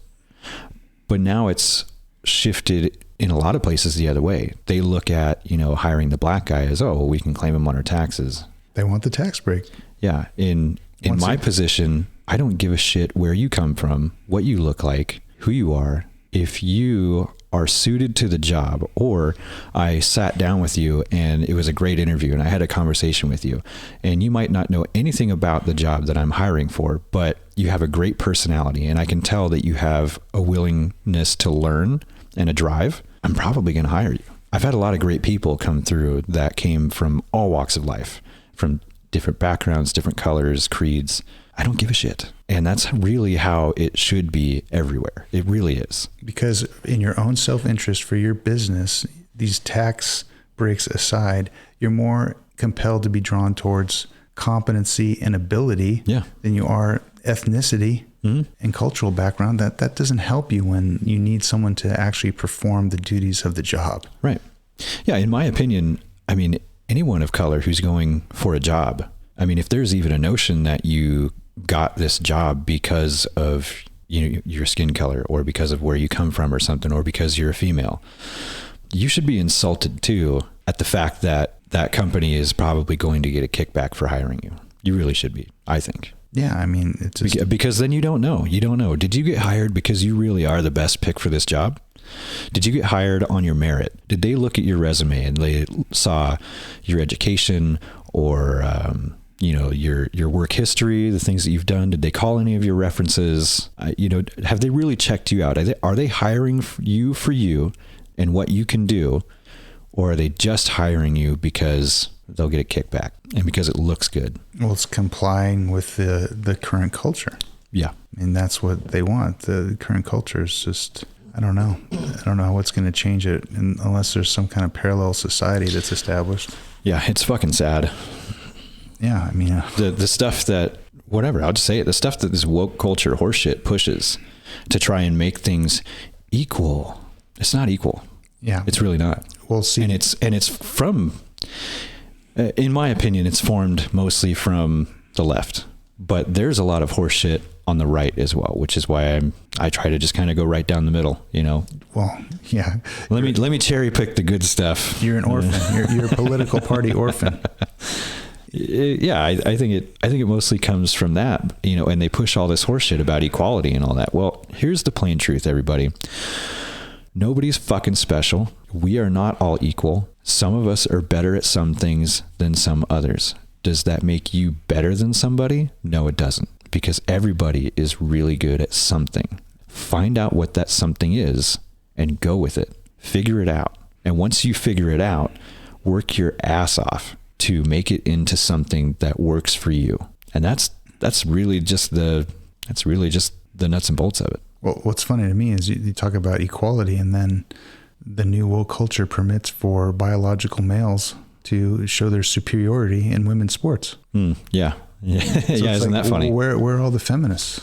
But now it's shifted in a lot of places the other way. They look at, hiring the black guy as, oh, well, we can claim him on our taxes. They want the tax break. Yeah. In my position, I don't give a shit where you come from, what you look like, who you are. If you are suited to the job, or I sat down with you and it was a great interview and I had a conversation with you, and you might not know anything about the job that I'm hiring for, but you have a great personality and I can tell that you have a willingness to learn and a drive, I'm probably going to hire you. I've had a lot of great people come through that came from all walks of life, from different backgrounds, different colors, creeds. I don't give a shit. And that's really how it should be everywhere. It really is. Because in your own self-interest for your business, these tax breaks aside, you're more compelled to be drawn towards competency and ability than you are ethnicity and cultural background. That doesn't help you when you need someone to actually perform the duties of the job. Right. Yeah. In my opinion, I mean, anyone of color who's going for a job, I mean, if there's even a notion that you got this job because of your skin color or because of where you come from or something, or because you're a female, you should be insulted too at the fact that that company is probably going to get a kickback for hiring you. You really should be, I think. Yeah, I mean, it's because then you don't know. You don't know. Did you get hired because you really are the best pick for this job? Did you get hired on your merit? Did they look at your resume and they saw your education or your work history, the things that you've done? Did they call any of your references? Have they really checked you out? Are they hiring you for you and what you can do, or are they just hiring you because they'll get a kickback and because it looks good? Well, it's complying with the current culture. Yeah. And that's what they want. The current culture is just, I don't know what's going to change it unless there's some kind of parallel society that's established. Yeah, it's fucking sad. Yeah, I mean, the stuff that, whatever, I'll just say it, the stuff that this woke culture horseshit pushes to try and make things equal, it's not equal. Yeah. It's really not. We'll see. And it's from, in my opinion, it's formed mostly from the left, but there's a lot of horseshit on the right as well, which is why I try to just kind of go right down the middle, Well, yeah. Let me cherry pick the good stuff. You're an orphan. You're a political party orphan. Yeah, I think it mostly comes from that, and they push all this horseshit about equality and all that. Well, here's the plain truth, everybody. Nobody's fucking special. We are not all equal. Some of us are better at some things than some others. Does that make you better than somebody? No, it doesn't, because everybody is really good at something. Find out what that something is and go with it. Figure it out. And once you figure it out, work your ass off to make it into something that works for you. And that's really just the nuts and bolts of it. Well, what's funny to me is you talk about equality, and then the new woke culture permits for biological males to show their superiority in women's sports. Yeah. Yeah. So yeah. Isn't that funny? Where are all the feminists?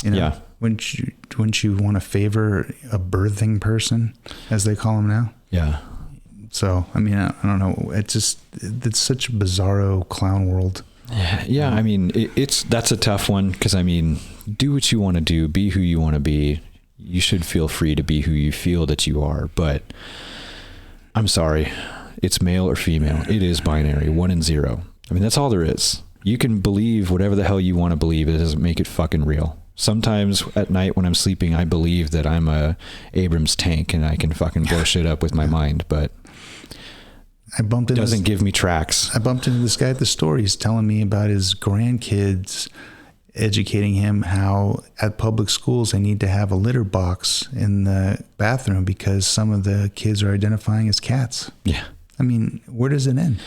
Yeah. Wouldn't you want to favor a birthing person, as they call them now? Yeah. So, I mean, I don't know. It's such a bizarro clown world. Yeah. I mean, that's a tough one, because I mean, do what you want to do, be who you want to be. You should feel free to be who you feel that you are, but I'm sorry, it's male or female. It is binary, 1 and 0. I mean, that's all there is. You can believe whatever the hell you want to believe. It doesn't make it fucking real. Sometimes at night when I'm sleeping, I believe that I'm a Abrams tank and I can fucking blow shit up with my mind, but it doesn't give me tracks. I bumped into this guy at the store. He's telling me about his grandkids educating him how at public schools they need to have a litter box in the bathroom because some of the kids are identifying as cats. Yeah. I mean, where does it end?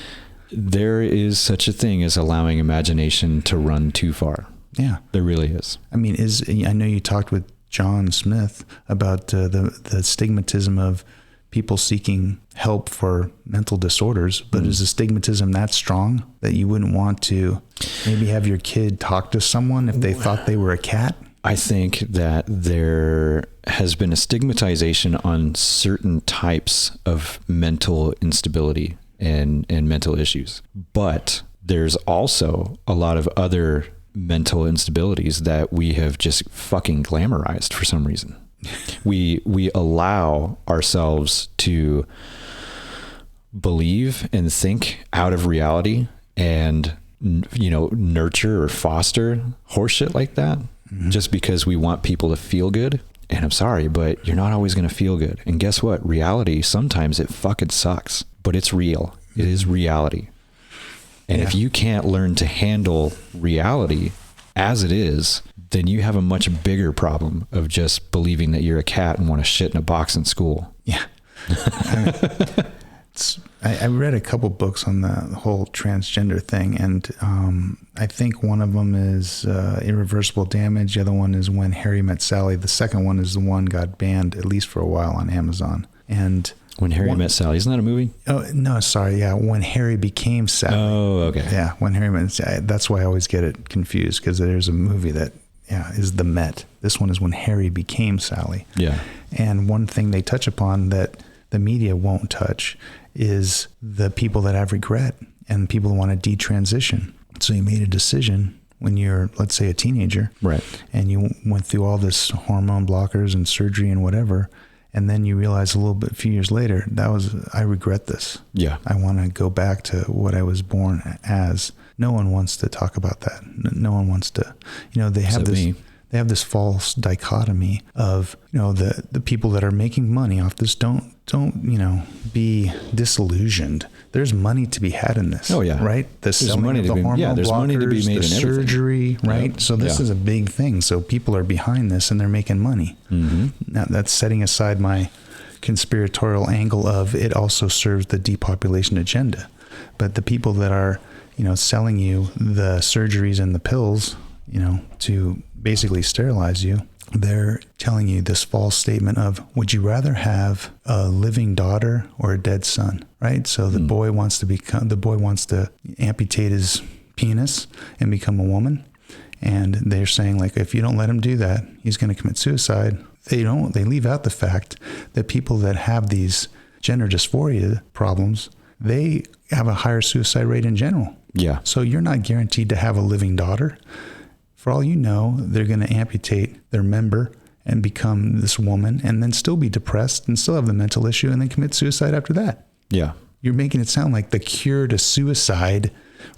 There is such a thing as allowing imagination to run too far. Yeah. There really is. I mean, I know you talked with John Smith about the stigmatism of people seeking help for mental disorders, but is the stigmatism that strong that you wouldn't want to maybe have your kid talk to someone if they thought they were a cat? I think that there has been a stigmatization on certain types of mental instability and mental issues, but there's also a lot of other mental instabilities that we have just fucking glamorized for some reason. We allow ourselves to believe and think out of reality and, nurture or foster horseshit like that just because we want people to feel good. And I'm sorry, but you're not always going to feel good. And guess what? Reality, sometimes it fucking sucks, but it's real. It is reality. And if you can't learn to handle reality as it is, then you have a much bigger problem of just believing that you're a cat and want to shit in a box in school. Yeah. I read a couple books on the whole transgender thing, and I think one of them is Irreversible Damage. The other one is When Harry Met Sally. The second one is the one got banned, at least for a while, on Amazon. And When Harry Met Sally, isn't that a movie? Oh, no, sorry. Yeah. When Harry Became Sally. Oh, okay. Yeah. When Harry Met Sally. That's why I always get it confused, because there's a movie that is The Met. This one is When Harry Became Sally. Yeah. And one thing they touch upon that the media won't touch is the people that have regret and people who want to detransition. So you made a decision when you're, let's say, a teenager. Right. And you went through all this hormone blockers and surgery and whatever. And then you realize a few years later, I regret this. Yeah. I want to go back to what I was born as. No one wants to talk about that. No one wants to, they have this false dichotomy of, the people that are making money off this don't, be disillusioned. There's money to be had in this. Oh yeah. Right? There's money to be made in everything. Surgery, right? Yep. So this is a big thing. So people are behind this and they're making money. Mm-hmm. Now that's setting aside my conspiratorial angle of it also serves the depopulation agenda. But the people that are, selling you the surgeries and the pills, to basically sterilize you, they're telling you this false statement of, would you rather have a living daughter or a dead son? Right? So the boy wants to amputate his penis and become a woman. And they're saying, like, if you don't let him do that, he's going to commit suicide. They leave out the fact that people that have these gender dysphoria problems, they have a higher suicide rate in general. Yeah. So you're not guaranteed to have a living daughter. For all you know, they're going to amputate their member and become this woman and then still be depressed and still have the mental issue and then commit suicide after that. Yeah. You're making it sound like the cure to suicide,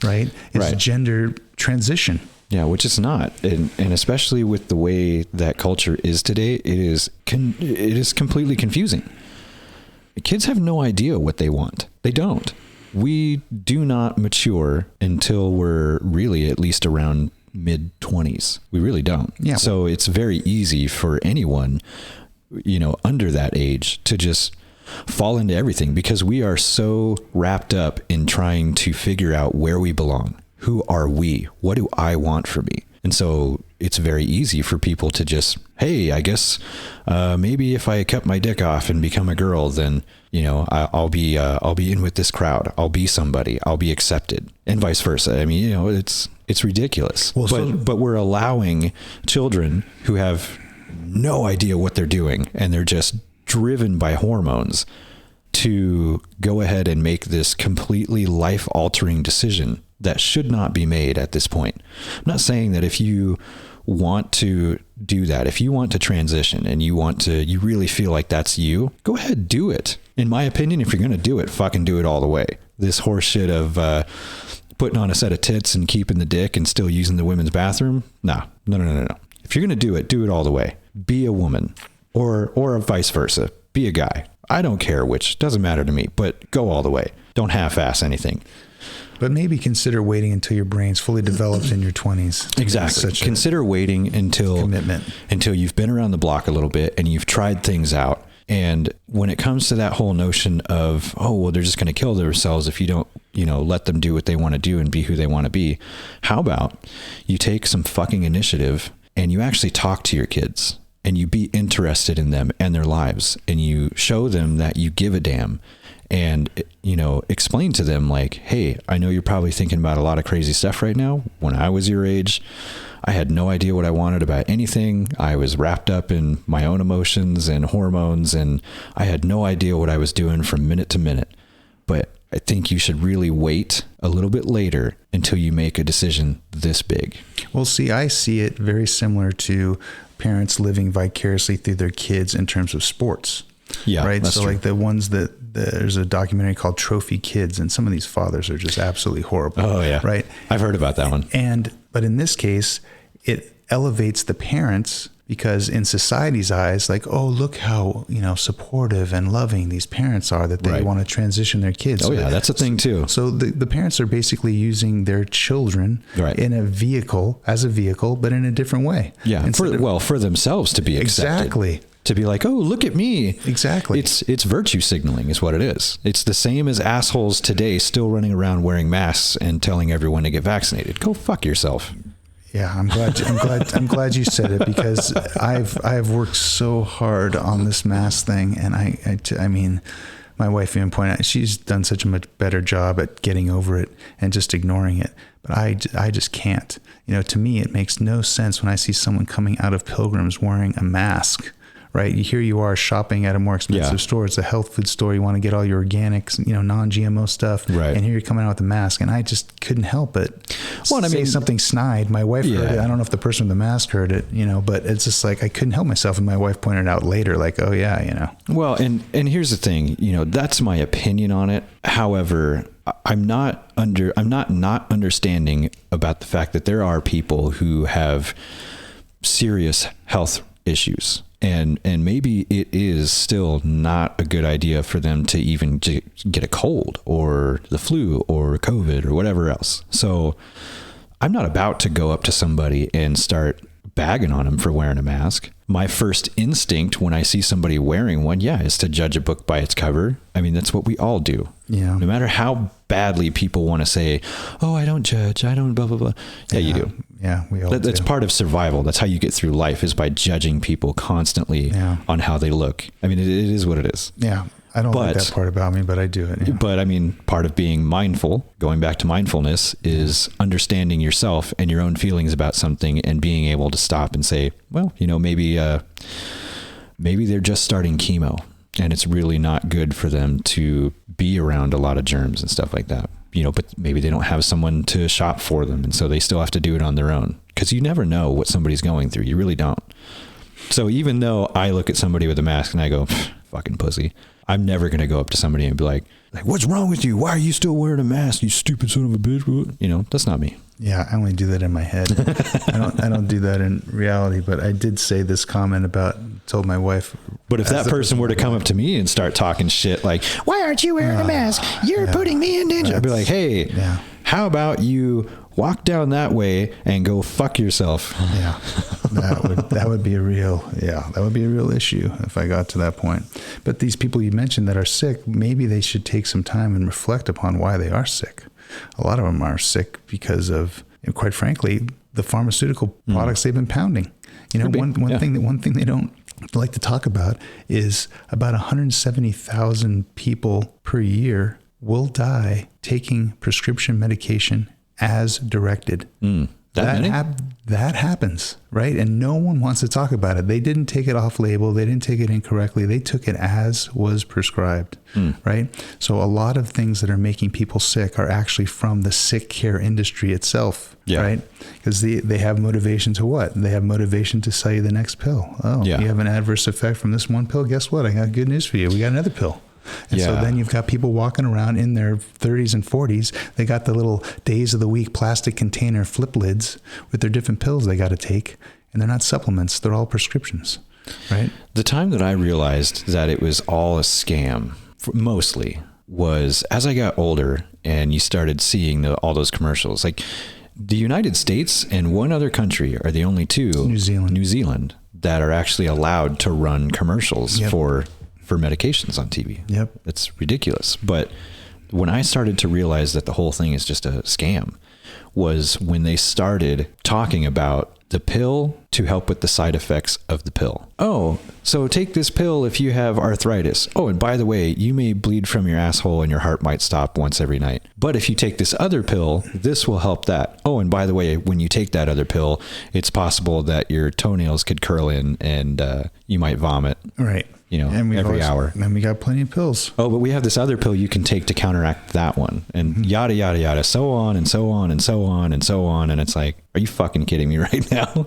right, is gender transition. Yeah, which it's not. And especially with the way that culture is today, it is completely confusing. Kids have no idea what they want. They don't. We do not mature until we're really at least around mid-20s. We really don't. Yeah. So it's very easy for anyone, under that age to just fall into everything because we are so wrapped up in trying to figure out where we belong. Who are we? What do I want for me? And so it's very easy for people to just, hey, I guess maybe if I cut my dick off and become a girl, then I'll be in with this crowd. I'll be somebody. I'll be accepted, and vice versa. I mean, it's ridiculous. Well, but we're allowing children who have no idea what they're doing and they're just driven by hormones to go ahead and make this completely life-altering decision that should not be made at this point. I'm not saying that if you want to do that, if you want to transition and you really feel like that's you, go ahead, do it. In my opinion, if you're going to do it, fucking do it all the way. This horse shit of putting on a set of tits and keeping the dick and still using the women's bathroom. No. If you're going to do it all the way. Be a woman or vice versa. Be a guy. I don't care which, doesn't matter to me, but go all the way. Don't half-ass anything. But maybe consider waiting until your brain's fully developed in your 20s. Exactly. Consider waiting until you've been around the block a little bit and you've tried things out. And when it comes to that whole notion of, oh, well, they're just going to kill themselves if you don't, let them do what they want to do and be who they want to be. How about you take some fucking initiative and you actually talk to your kids and you be interested in them and their lives and you show them that you give a damn. And, explain to them like, hey, I know you're probably thinking about a lot of crazy stuff right now. When I was your age, I had no idea what I wanted about anything. I was wrapped up in my own emotions and hormones, and I had no idea what I was doing from minute to minute. But I think you should really wait a little bit later until you make a decision this big. Well, see, I see it very similar to parents living vicariously through their kids in terms of sports. Yeah, right. That's so true. Like the ones there's a documentary called Trophy Kids, and some of these fathers are just absolutely horrible. Oh yeah. Right. I've heard about that one. But in this case, it elevates the parents because in society's eyes, like, oh, look how, supportive and loving these parents are that they want to transition their kids. Oh yeah. That's a thing too. So the parents are basically using their children in a vehicle, but in a different way. Yeah. For themselves to be accepted. Exactly. To be like, oh, look at me. Exactly. It's virtue signaling is what it is. It's the same as assholes today still running around wearing masks and telling everyone to get vaccinated. Go fuck yourself. Yeah, I'm glad you said it, because I've worked so hard on this mask thing, and I mean, my wife even pointed out she's done such a much better job at getting over it and just ignoring it. But I just can't. To me, it makes no sense when I see someone coming out of Pilgrims wearing a mask. Right. Here you are shopping at a more expensive store. It's a health food store. You want to get all your organics, non-GMO stuff. Right. And here you're coming out with a mask. And I just couldn't help it. Say something snide. My wife heard it. I don't know if the person with the mask heard it, but it's just like, I couldn't help myself. And my wife pointed out later, like, oh yeah, Well, and here's the thing, that's my opinion on it. However, I'm not understanding about the fact that there are people who have serious health issues. And maybe it is still not a good idea for them to even get a cold or the flu or COVID or whatever else. So I'm not about to go up to somebody and start bagging on them for wearing a mask. My first instinct when I see somebody wearing one, is to judge a book by its cover. I mean, that's what we all do. Yeah. No matter how badly people want to say, oh, I don't judge, I don't blah, blah, blah. Yeah, you do. Yeah, we all do. That's part of survival. That's how you get through life, is by judging people constantly on how they look. I mean, it is what it is. Yeah. I don't like that part about me, but I do it. Yeah. But I mean, part of being mindful, going back to mindfulness, is understanding yourself and your own feelings about something and being able to stop and say, well, maybe they're just starting chemo and it's really not good for them to be around a lot of germs and stuff like that. But maybe they don't have someone to shop for them. And so they still have to do it on their own, because you never know what somebody's going through. You really don't. So even though I look at somebody with a mask and I go, fucking pussy, I'm never going to go up to somebody and be like, what's wrong with you? Why are you still wearing a mask? You stupid son of a bitch. That's not me. Yeah. I only do that in my head. I don't do that in reality, but I did say this comment told my wife. But if that person were to come up to me and start talking shit like, why aren't you wearing a mask? You're putting me in danger. I'd be like, hey, how about you walk down that way and go fuck yourself? Yeah. That would be a real issue if I got to that point. But these people you mentioned that are sick, maybe they should take some time and reflect upon why they are sick. A lot of them are sick because of, quite frankly, the pharmaceutical products they've been pounding. One thing they don't like to talk about is about 170,000 people per year will die taking prescription medication as directed. That happens, right? And no one wants to talk about it. They didn't take it off label. They didn't take it incorrectly. They took it as was prescribed, right? So a lot of things that are making people sick are actually from the sick care industry itself, right? Because they have motivation to what? They have motivation to sell you the next pill. Oh, you have an adverse effect from this one pill. Guess what? I got good news for you. We got another pill. And so then you've got people walking around in their 30s and 40s. They got the little days of the week plastic container flip lids with their different pills they got to take. And they're not supplements. They're all prescriptions. right? The time that I realized that it was all a scam, mostly, was as I got older and you started seeing all those commercials. Like the United States and one other country are the only two, New Zealand, that are actually allowed to run commercials for medications on TV. Yep. It's ridiculous. But when I started to realize that the whole thing is just a scam was when they started talking about the pill to help with the side effects of the pill. Oh, so take this pill if you have arthritis. Oh, and by the way, you may bleed from your asshole and your heart might stop once every night. But if you take this other pill, this will help that. Oh, and by the way, when you take that other pill, it's possible that your toenails could curl in and you might vomit. Right. And every hour. And we got plenty of pills. Oh, but we have this other pill you can take to counteract that one, and yada, yada, yada, so on and so on and so on and so on. And it's like, are you fucking kidding me right now?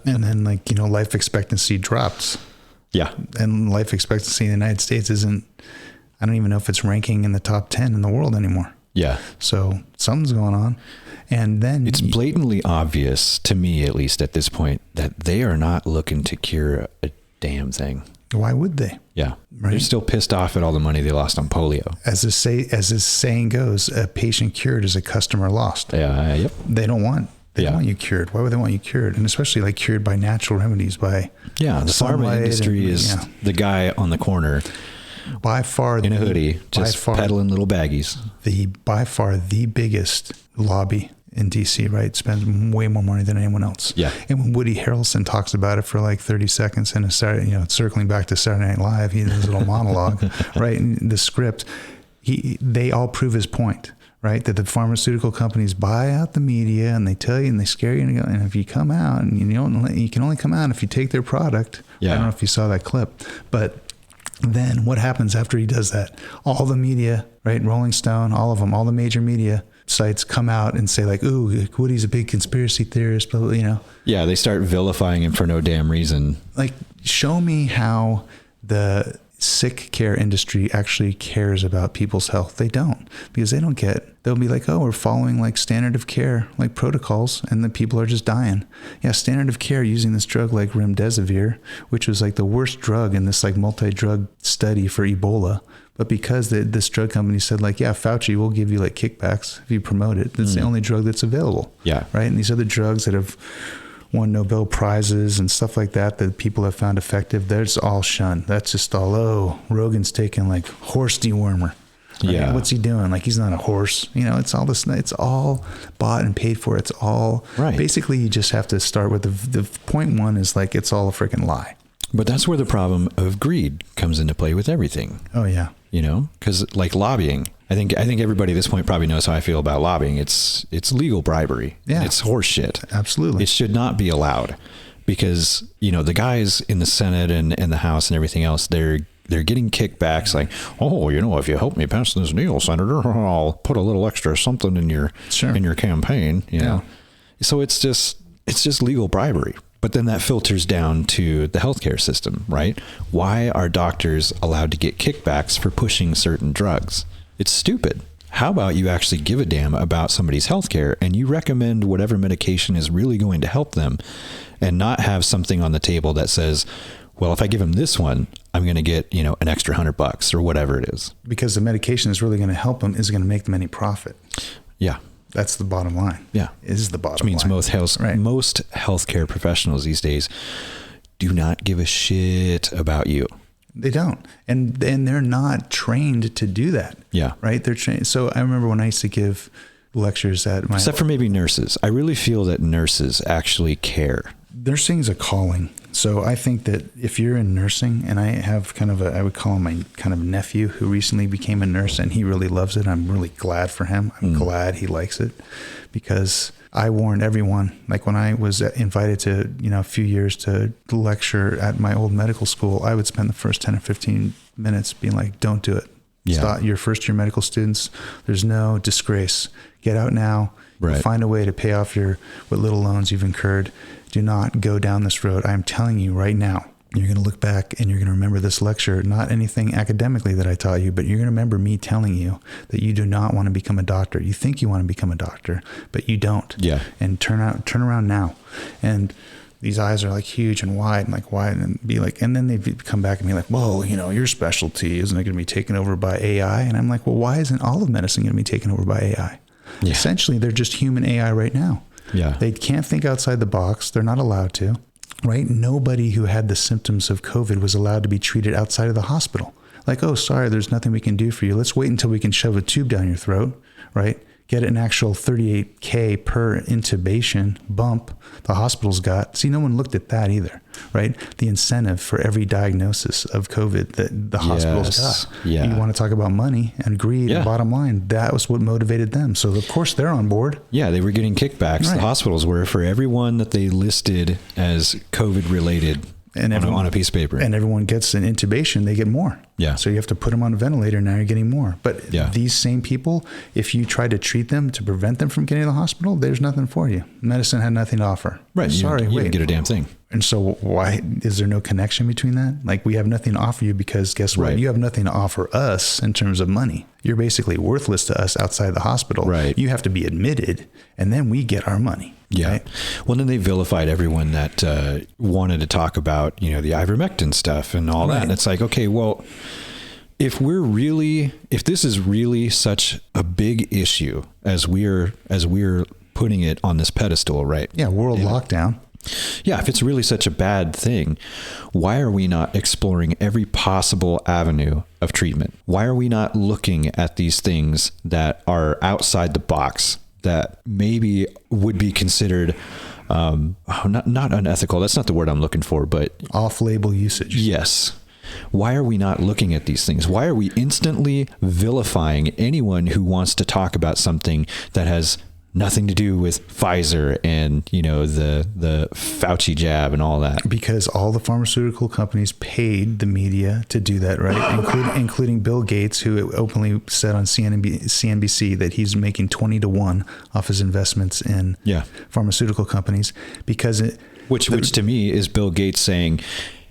And then life expectancy drops. Yeah. And life expectancy in the United States I don't even know if it's ranking in the top 10 in the world anymore. Yeah. So something's going on. And then it's blatantly obvious to me, at least at this point, that they are not looking to cure a damn thing. Why would they? Yeah. Right. They're still pissed off at all the money they lost on polio. As this saying goes, a patient cured is a customer lost. Yeah. Yep. They don't want you cured. Why would they want you cured? And especially cured by natural remedies, by the pharma industry is the guy on the corner by far in a hoodie, just peddling little baggies. By far the biggest lobby in DC, right? Spends way more money than anyone else. Yeah. And when Woody Harrelson talks about it for 30 seconds in a Saturday, circling back to Saturday Night Live, he does his little monologue, right? And the script, they all prove his point, right? That the pharmaceutical companies buy out the media and they tell you and they scare you and if you come out and you can only come out if you take their product. Yeah. I don't know if you saw that clip, but then what happens after he does that? All the media, right? Rolling Stone, all of them, all the major media sites come out and say ooh, Woody's a big conspiracy theorist, but Yeah, they start vilifying him for no damn reason. Show me how the sick care industry actually cares about people's health. They don't, because they'll be oh, we're following standard of care, protocols, and the people are just dying. Yeah, standard of care using this drug like remdesivir, which was the worst drug in this multi-drug study for Ebola. But because this drug company said Fauci will give you kickbacks if you promote it. That's the only drug that's available. Yeah. Right. And these other drugs that have won Nobel Prizes and stuff like that people have found effective, that's all shunned. That's just all, Rogan's taking horse dewormer. Right? Yeah. What's he doing? He's not a horse. It's all this, it's all bought and paid for. It's all right. Basically, you just have to start with the point one is it's all a freaking lie. But that's where the problem of greed comes into play with everything. Oh, yeah. Because lobbying, I think everybody at this point probably knows how I feel about lobbying. It's legal bribery. Yeah. It's horse shit. Absolutely. It should not be allowed because, the guys in the Senate and the House and everything else, they're getting kickbacks if you help me pass this deal, Senator, I'll put a little extra something in your campaign. Yeah. So it's just legal bribery. But then that filters down to the healthcare system, right? Why are doctors allowed to get kickbacks for pushing certain drugs? It's stupid. How about you actually give a damn about somebody's healthcare and you recommend whatever medication is really going to help them and not have something on the table that says, well, if I give them this one, I'm going to get, an extra $100 or whatever it is. Because the medication is really going to help them, is going to make them any profit. Yeah. That's the bottom line. Yeah. Is the bottom line. Which means line. most healthcare professionals these days do not give a shit about you. They don't. And they're not trained to do that. Yeah. Right? They're trained. So I remember when I used to give lectures at except for maybe nurses. I really feel that nurses actually care. Nursing is a calling. So I think that if you're in nursing, and I have I would call him my kind of nephew who recently became a nurse and he really loves it. I'm really glad for him. I'm glad he likes it because I warned everyone, when I was invited to, a few years to lecture at my old medical school, I would spend the first 10 or 15 minutes being don't do it. Yeah. Stop your first year medical students. There's no disgrace. Get out now. Right. Find a way to pay off what little loans you've incurred. Do not go down this road. I'm telling you right now, you're going to look back and you're going to remember this lecture, not anything academically that I taught you, but you're going to remember me telling you that you do not want to become a doctor. You think you want to become a doctor, but you don't. Yeah. And turn around now. And these eyes are like huge and wide and like wide, and be like, and then they'd come back and be like, well, you know, your specialty isn't it going to be taken over by AI? And I'm like, well, why isn't all of medicine going to be taken over by AI? Yeah. Essentially, they're just human AI right now. Yeah. They can't think outside the box. They're not allowed to, right? Nobody who had the symptoms of COVID was allowed to be treated outside of the hospital. Like, oh, sorry, there's nothing we can do for you. Let's wait until we can shove a tube down your throat, right? Get an actual $38K per intubation bump the hospital's got. See, no one looked at that either, right? The incentive for every diagnosis of COVID that the hospitals got. Yeah. You want to talk about money and greed and bottom line. That was what motivated them. So, of course, they're on board. Yeah, they were getting kickbacks. Right. The hospitals were for everyone that they listed as COVID-related and on a piece of paper. And everyone gets an intubation, they get more. Yeah. So you have to put them on a ventilator, now you're getting more. But these same people, if you try to treat them to prevent them from getting to the hospital, there's nothing for you. Medicine had nothing to offer. Right. Sorry, you didn't get a damn thing. And so why is there no connection between that? Like, we have nothing to offer you because guess what? Right. You have nothing to offer us in terms of money. You're basically worthless to us outside the hospital. Right. You have to be admitted, and then we get our money. Yeah. Right? Well, then they vilified everyone that wanted to talk about, you know, the ivermectin stuff and all that. And it's like, okay, well, if this is really such a big issue as we're putting it on this pedestal, right? Yeah. World lockdown. Yeah, if it's really such a bad thing, why are we not exploring every possible avenue of treatment? Why are we not looking at these things that are outside the box that maybe would be considered not unethical? That's not the word I'm looking for, but off-label usage. Yes. Why are we not looking at these things? Why are we instantly vilifying anyone who wants to talk about something that has nothing to do with Pfizer and, you know, the Fauci jab and all that? Because all the pharmaceutical companies paid the media to do that, right? Including Bill Gates, who openly said on CNBC that he's making 20-1 off his investments in pharmaceutical companies. Because which to me is Bill Gates saying,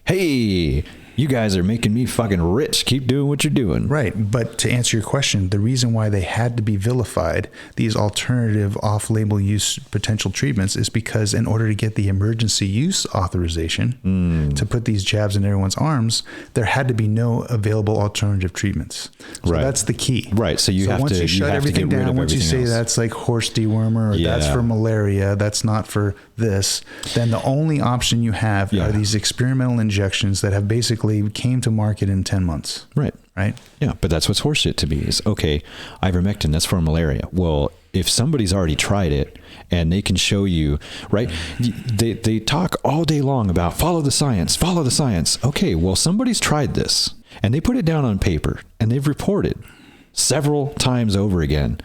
hey, you guys are making me fucking rich. Keep doing what you're doing. Right. But to answer your question, the reason why they had to be vilified, these alternative off-label use potential treatments, is because in order to get the emergency use authorization to put these jabs in everyone's arms, there had to be no available alternative treatments. So that's the key. Right. So once you shut everything down, once you say that's like horse dewormer or that's for malaria, that's not for this, then the only option you have are these experimental injections that have basically came to market in 10 months. Right. Right. Yeah. But that's what's horseshit to me is, okay, ivermectin, that's for malaria. Well, if somebody's already tried it and they can show you, right? They talk all day long about follow the science. Okay. Well, somebody's tried this and they put it down on paper and they've reported several times over again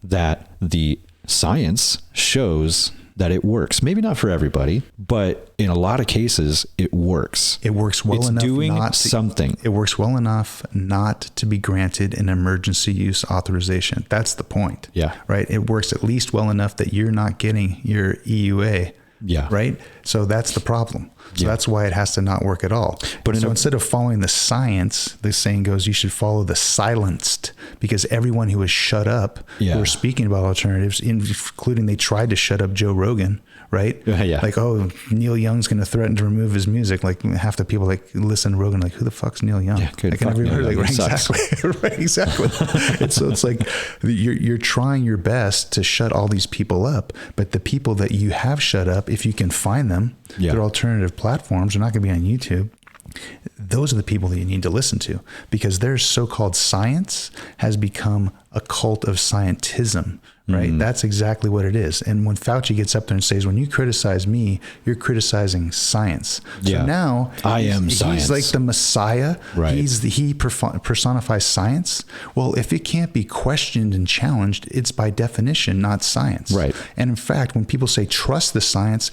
that the science shows that it works. Maybe not for everybody, but in a lot of cases, it works. It works well enough. It's doing something. It works well enough not to be granted an emergency use authorization. That's the point. Yeah. Right? It works at least well enough that you're not getting your EUA. Yeah. Right? So that's the problem. So that's why it has to not work at all. But so instead of following the science, the saying goes, you should follow the silenced, because everyone who was shut up, who were speaking about alternatives, including they tried to shut up Joe Rogan, right? Yeah. Like, oh, Neil Young's going to threaten to remove his music. Like half the people like listen to Rogan, like, who the fuck's Neil Young? Yeah, good. Like, right, exactly. Right, exactly. So it's like you're trying your best to shut all these people up, but the people that you have shut up, if you can find them, their alternative platforms are not going to be on YouTube. Those are the people that you need to listen to, because their so-called science has become a cult of scientism, right? That's exactly what it is. And when Fauci gets up there and says, when you criticize me, you're criticizing science. So now I am science. He's like the Messiah. Right. He personifies science. Well, if it can't be questioned and challenged, it's by definition not science. Right. And in fact, when people say trust the science,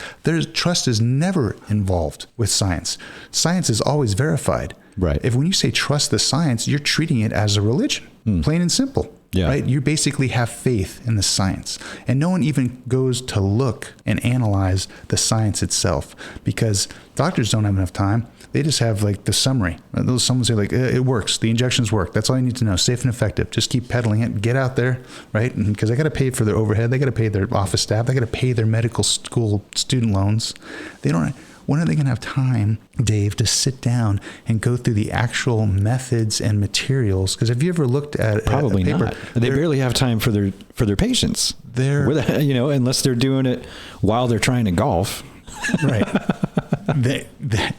trust is never involved with science. Science is always verified. Right. When you say trust the science, you're treating it as a religion, plain and simple. Yeah. Right? You basically have faith in the science. And no one even goes to look and analyze the science itself because doctors don't have enough time. They just have like the summary. Someone say like, it works. The injections work. That's all you need to know. Safe and effective. Just keep peddling it. Get out there, right? Because they got to pay for their overhead. They got to pay their office staff. They got to pay their medical school student loans. When are they going to have time, Dave, to sit down and go through the actual methods and materials? Because have you ever looked at probably a paper? not? They barely have time for their patients. Unless they're doing it while they're trying to golf. Right.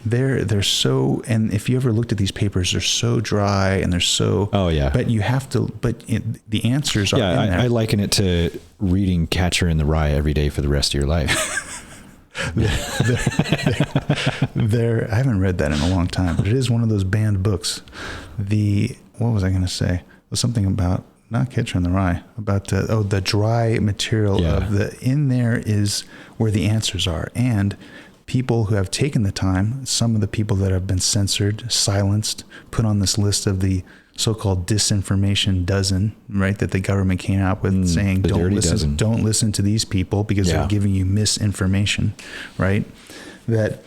They're so, and if you ever looked at these papers, they're so dry and they're so. Oh yeah. But you have to. The answers are. Yeah, in there. I liken it to reading Catcher in the Rye every day for the rest of your life. I haven't read that in a long time, but it is one of those banned books. What was I going to say? It was something about not Catcher in the Rye, about the dry material in there is where the answers are. And people who have taken the time, some of the people that have been censored, silenced, put on this list of the so-called disinformation dozen, right? That the government came out with saying, don't listen to these people because they're giving you misinformation, right? That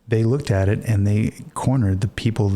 they looked at it and they cornered the people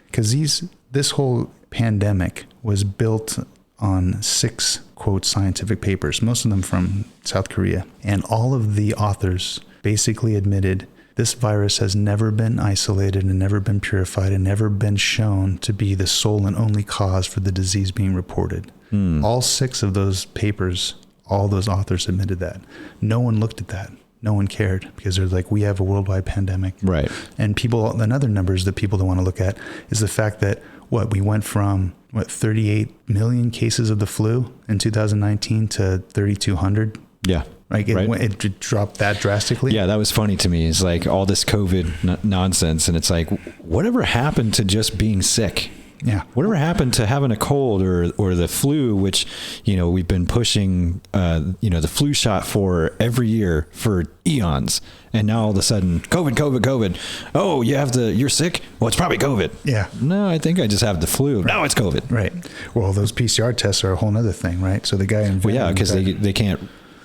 because this whole pandemic was built on 6 quote scientific papers, most of them from South Korea. And all of the authors basically admitted this virus has never been isolated and never been purified and never been shown to be the sole and only cause for the disease being reported. All 6 of those papers, all those authors admitted that. No one looked at that. No one cared because they're like, we have a worldwide pandemic. Right. And another numbers that people don't want to look at is the fact that we went from 38 million cases of the flu in 2019 to 3,200. Yeah. Like it dropped that drastically. Yeah, that was funny to me. It's like all this COVID nonsense, and it's like, whatever happened to just being sick? Yeah. Whatever happened to having a cold or the flu, which, we've been pushing, the flu shot for every year for eons. And now all of a sudden, COVID. Oh, you're sick? Well, it's probably COVID. Yeah. No, I think I just have the flu. Right. No, it's COVID. Right. Well, those PCR tests are a whole nother thing, right? So the guy because they can't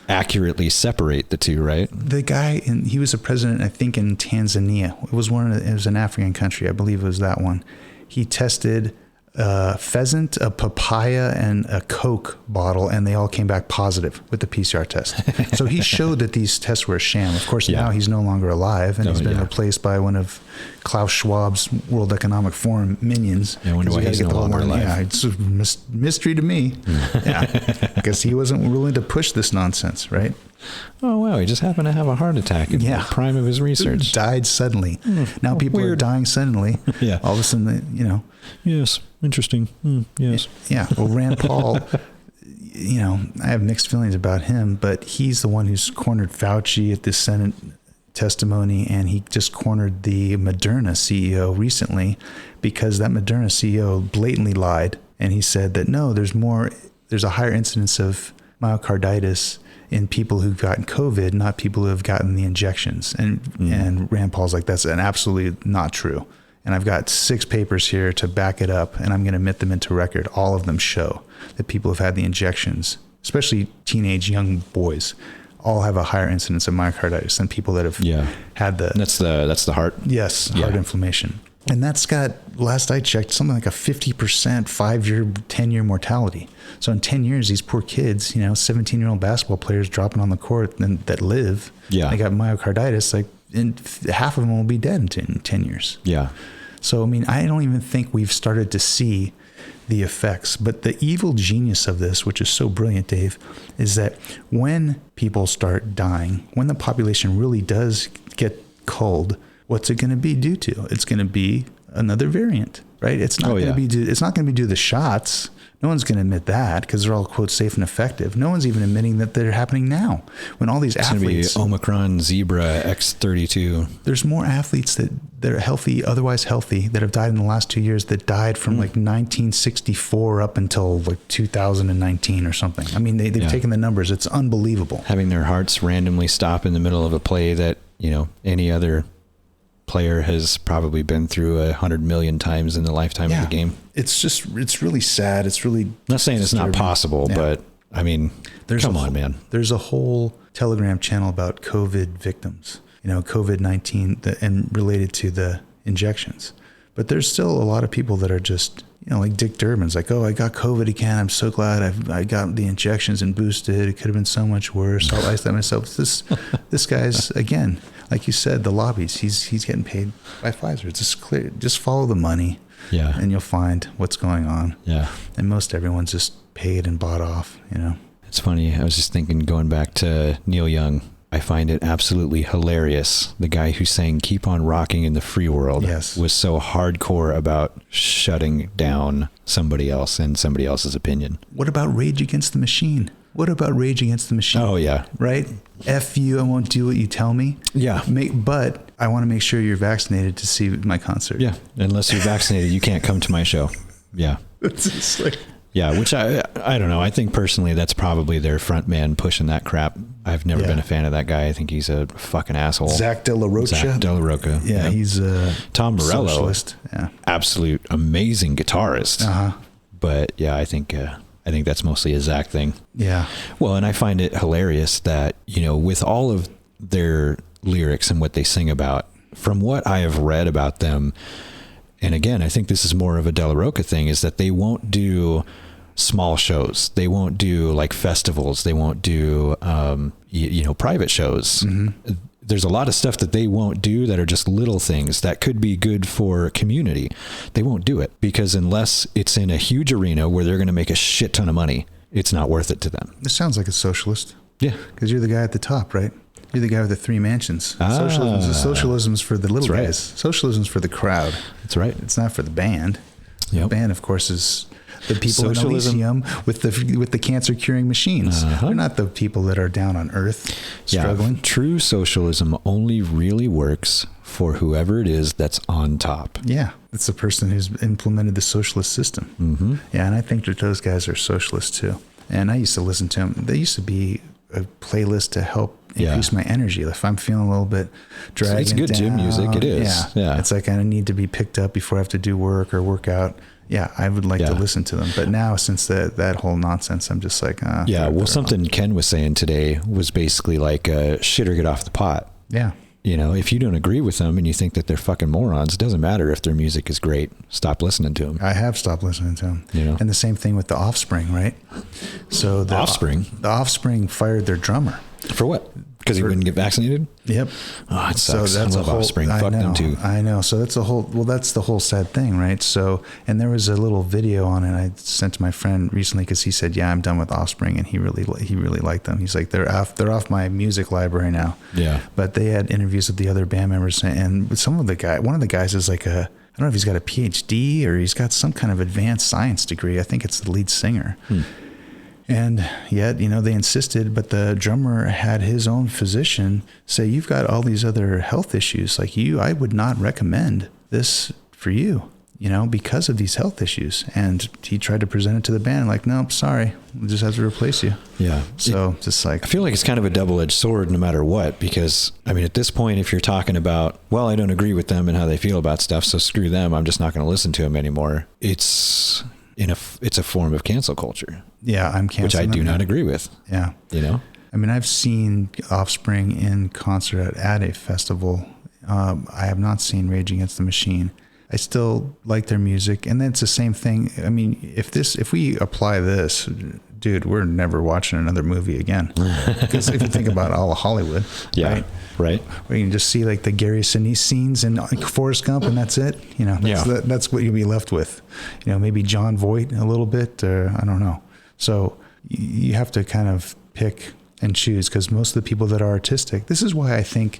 accurately separate the two, right? The guy, he was a president, I think, in Tanzania. It was an African country. I believe it was that one. He tested a pheasant, a papaya, and a Coke bottle, and they all came back positive with the PCR test. So he showed that these tests were a sham. Of course, now he's no longer alive, and he's been replaced by one of Klaus Schwab's World Economic Forum minions. I wonder why he's no longer alive. Yeah, it's a mystery to me. Yeah, because he wasn't willing to push this nonsense, right? Oh, wow. He just happened to have a heart attack in the prime of his research. Died suddenly. Now people are dying suddenly. Yeah. All of a sudden, Yes. Interesting. Yes. Yeah. Well, Rand Paul, I have mixed feelings about him, but he's the one who's cornered Fauci at the Senate testimony, and he just cornered the Moderna CEO recently because that Moderna CEO blatantly lied. And he said that, no, there's a higher incidence of myocarditis in people who've gotten COVID, not people who have gotten the injections. And Rand Paul's like, that's absolutely not true. And I've got 6 papers here to back it up, and I'm going to admit them into record. All of them show that people have had the injections, especially teenage young boys, all have a higher incidence of myocarditis than people that have had that's the heart. Yes, heart inflammation. And that's got, last I checked, something like a 50% 5-year, 10-year mortality. So in 10 years, these poor kids, 17-year-old basketball players dropping on the court that live, they got myocarditis, and half of them will be dead in 10 years. Yeah. So, I don't even think we've started to see the effects. But the evil genius of this, which is so brilliant, Dave, is that when people start dying, when the population really does get culled, what's it going to be due to? It's going to be another variant, right? It's not going to be due to the shots. No one's going to admit that because they're all, quote, safe and effective. No one's even admitting that they're happening now. When all these athletes... It's going to be Omicron, Zebra, X32. There's more athletes that are healthy, otherwise healthy, that have died in the last 2 years that died from 1964 up until 2019 or something. They've taken the numbers. It's unbelievable. Having their hearts randomly stop in the middle of a play that, any other player has probably been through 100 million times in the lifetime of the game. It's really sad. It's really I'm not saying disturbing. It's not possible, but I mean, come on, man. There's a whole Telegram channel about COVID victims, COVID-19 and related to the injections. But there's still a lot of people that are just, like Dick Durbin's like, oh, I got COVID again. I'm so glad I got the injections and boosted. It could have been so much worse. I'll isolate myself. This guy's, again, like you said, the lobbies, he's getting paid by Pfizer. It's just clear. Just follow the money. Yeah. And you'll find what's going on. Yeah. And most everyone's just paid and bought off, It's funny. I was just thinking, going back to Neil Young, I find it absolutely hilarious. The guy who's saying keep on rocking in the free world was so hardcore about shutting down somebody else and somebody else's opinion. What about Rage Against the Machine? Oh, yeah. Right? F you, I won't do what you tell me. Yeah. But I want to make sure you're vaccinated to see my concert. Yeah. Unless you're vaccinated, you can't come to my show. Yeah. It's just like... Yeah, which I don't know. I think personally that's probably their front man pushing that crap. I've never been a fan of that guy. I think he's a fucking asshole. Zach De La Rocha. Yeah, he's a Tom Morello. Socialist. Yeah. Absolute amazing guitarist. Uh-huh. But yeah, I think that's mostly a Zach thing. Yeah. Well, and I find it hilarious that, with all of their lyrics and what they sing about, from what I have read about them, and again, I think this is more of a De La Rocha thing, is that they won't do small shows. They won't do like festivals. They won't do, private shows. Mm-hmm. There's a lot of stuff that they won't do that are just little things that could be good for community. They won't do it because unless it's in a huge arena where they're going to make a shit ton of money, it's not worth it to them. This sounds like a socialist. Yeah. Because you're the guy at the top, right? You're the guy with the 3 mansions. Socialism's for the little guys. Right. Socialism's for the crowd. That's right. It's not for the band. Yep. The band, of course, is the people in Elysium with the cancer curing machines. Uh-huh. They're not the people that are down on Earth struggling. Yeah, true socialism only really works for whoever it is that's on top. Yeah, it's the person who's implemented the socialist system. Mm-hmm. Yeah, and I think that those guys are socialists too. And I used to listen to them. They used to be a playlist to help increase my energy. If I'm feeling a little bit dragging it's good down, gym music. It is. Yeah. It's like I need to be picked up before I have to do work or work out. Yeah, I would like to listen to them. But now, since that whole nonsense, I'm just like, well, something Ken was saying today was basically like, shit or get off the pot. Yeah. If you don't agree with them and you think that they're fucking morons, it doesn't matter if their music is great. Stop listening to them. I have stopped listening to them. And the same thing with the Offspring, right? So the Offspring fired their drummer. For what? Because he wouldn't get vaccinated? Yep. Oh, it sucks. I love Offspring. Fuck them too. I know. So that's the whole sad thing, right? So, and there was a little video on it I sent to my friend recently because he said, yeah, I'm done with Offspring. And he really liked them. He's like, they're off my music library now. Yeah. But they had interviews with the other band members, and one of the guys is like I don't know if he's got a PhD or he's got some kind of advanced science degree. I think it's the lead singer. And yet, they insisted, but the drummer had his own physician say, you've got all these other health issues. Like I would not recommend this for you, because of these health issues. And he tried to present it to the band like, nope, sorry, we'll just have to replace you. Yeah. So just like, I feel like it's kind of a double-edged sword no matter what, because at this point, if you're talking about, well, I don't agree with them and how they feel about stuff, so screw them, I'm just not going to listen to them anymore. It's a form of cancel culture. Yeah, I'm canceling. Which I do not agree with. Yeah. I've seen Offspring in concert at a festival. I have not seen Rage Against the Machine. I still like their music. And then it's the same thing. If we apply this, dude, we're never watching another movie again. Because if you think about all of Hollywood, right. Where you can just see like the Gary Sinise scenes in Forrest Gump, and that's it. That's what you'll be left with. Maybe John Voight a little bit, or I don't know. So you have to kind of pick and choose, because most of the people that are artistic, this is why I think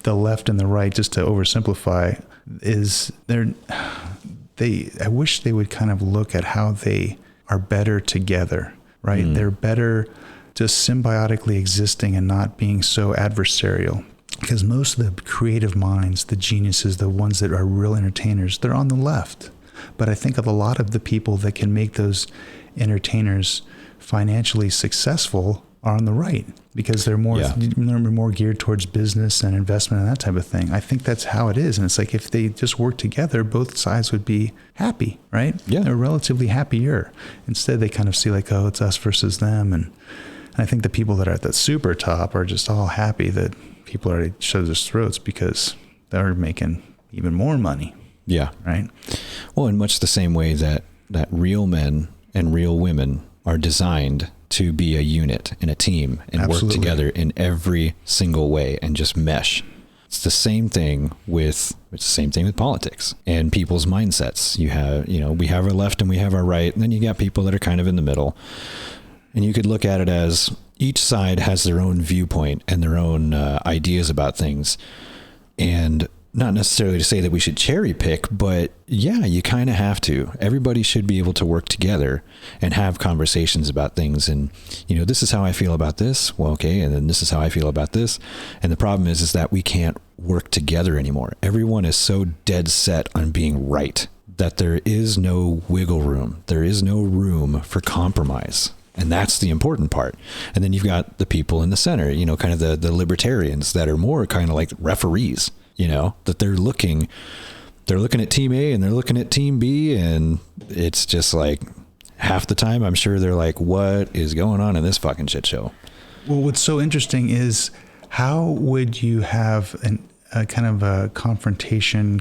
the left and the right, just to oversimplify, is I wish they would kind of look at how they are better together, right? They're better just symbiotically existing and not being so adversarial. Because most of the creative minds, the geniuses, the ones that are real entertainers, they're on the left. But I think of a lot of the people that can make those entertainers financially successful are on the right, because they're more geared towards business and investment and that type of thing. I think that's how it is. And it's like, if they just work together, both sides would be happy, right? Yeah. They're relatively happier. Instead, they kind of see like, oh, it's us versus them. And I think the people that are at the super top are just all happy that people already shut their throats because they're making even more money. Yeah. Right. Well, in much the same way that real men and real women are designed to be a unit and a team and Absolutely. work together in every single way and just mesh. It's the same thing with politics and people's mindsets. You have, we have our left and we have our right, and then you got people that are kind of in the middle. And you could look at it as each side has their own viewpoint and their own ideas about things. And not necessarily to say that we should cherry pick, but yeah, you kind of have to. Everybody should be able to work together and have conversations about things. And, this is how I feel about this. Well, okay. And then this is how I feel about this. And the problem is that we can't work together anymore. Everyone is so dead set on being right that there is no wiggle room. There is no room for compromise. And that's the important part. And then you've got the people in the center, kind of the libertarians that are more kind of like referees. That they're looking at team A and they're looking at team B, and it's just like half the time I'm sure they're like, what is going on in this fucking shit show? Well, what's so interesting is, how would you have a kind of a conversation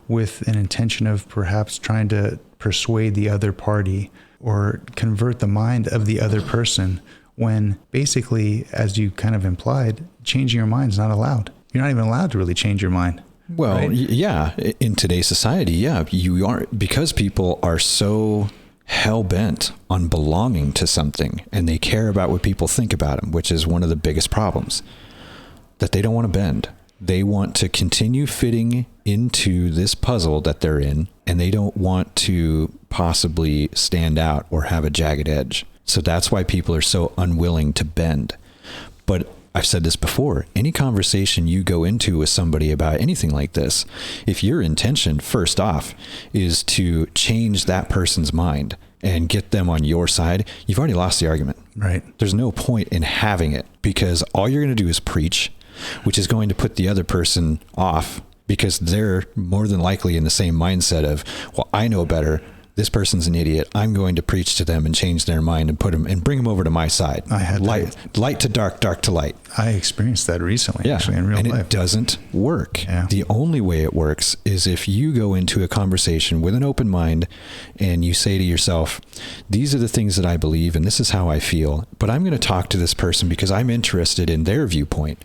with an intention of perhaps trying to persuade the other party or convert the mind of the other person, when basically, as you kind of implied, changing your mind is not allowed? You're not even allowed to really change your mind. Well, right? Yeah, in today's society, yeah, you aren't, because people are so hell-bent on belonging to something, and they care about what people think about them, which is one of the biggest problems, that they don't want to bend. They want to continue fitting into this puzzle that they're in, and they don't want to possibly stand out or have a jagged edge. So that's why people are so unwilling to bend. But I've said this before, any conversation you go into with somebody about anything like this, if your intention, first off, is to change that person's mind and get them on your side, you've already lost the argument. Right. There's no point in having it, because all you're going to do is preach, which is going to put the other person off, because they're more than likely in the same mindset of, well, I know better. This person's an idiot. I'm going to preach to them and change their mind and put them and bring them over to my side. I had light to dark, dark to light. I experienced that recently, actually, in real life. And it doesn't work. Yeah. The only way it works is if you go into a conversation with an open mind and you say to yourself, these are the things that I believe and this is how I feel, but I'm going to talk to this person because I'm interested in their viewpoint.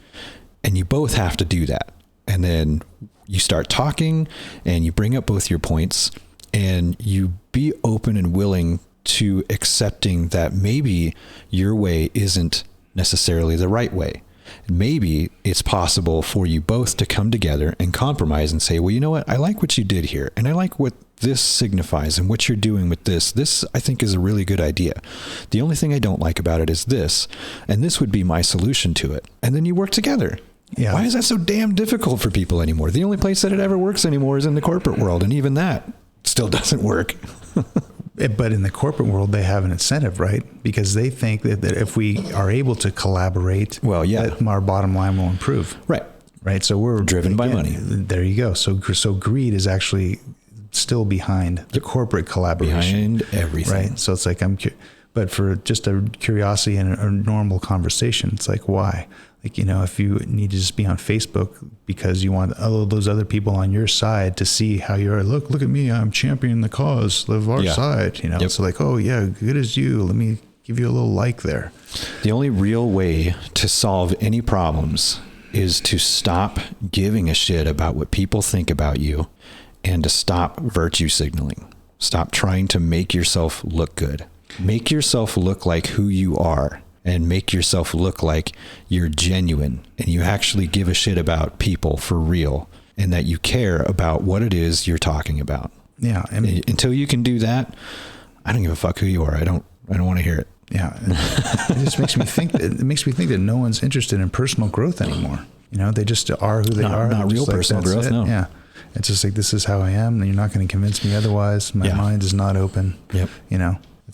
And you both have to do that. And then you start talking and you bring up both your points, and you be open and willing to accepting that maybe your way isn't necessarily the right way. Maybe it's possible for you both to come together and compromise and say, well, you know what? I like what you did here, and I like what this signifies and what you're doing with this. This, I think, is a really good idea. The only thing I don't like about it is this, and this would be my solution to it. And then you work together. Yeah. Why is that so damn difficult for people anymore? The only place that it ever works anymore is in the corporate world, and even that still doesn't work. But in the corporate world, they have an incentive, right? Because they think that if we are able to collaborate, well, yeah, that our bottom line will improve. Right. Right. So we're driven by money. There you go. So greed is actually still behind the corporate collaboration. Behind everything. Right. So it's like, but for just a curiosity and a normal conversation, it's like, why? Like, if you need to just be on Facebook because you want all of those other people on your side to see how you're, look at me, I'm championing the cause of our side, Yep. So like, oh yeah, good as you, let me give you a little like there. The only real way to solve any problems is to stop giving a shit about what people think about you, and to stop virtue signaling. Stop trying to make yourself look good. Make yourself look like who you are. And make yourself look like you're genuine and you actually give a shit about people for real, and that you care about what it is you're talking about. Yeah. Until you can do that, I don't give a fuck who you are. I don't want to hear it. Yeah. It just makes me think that no one's interested in personal growth anymore. They just are who they are. Not real personal growth. No. Yeah. It's just like, this is how I am, and you're not going to convince me otherwise. My mind is not open. Yep.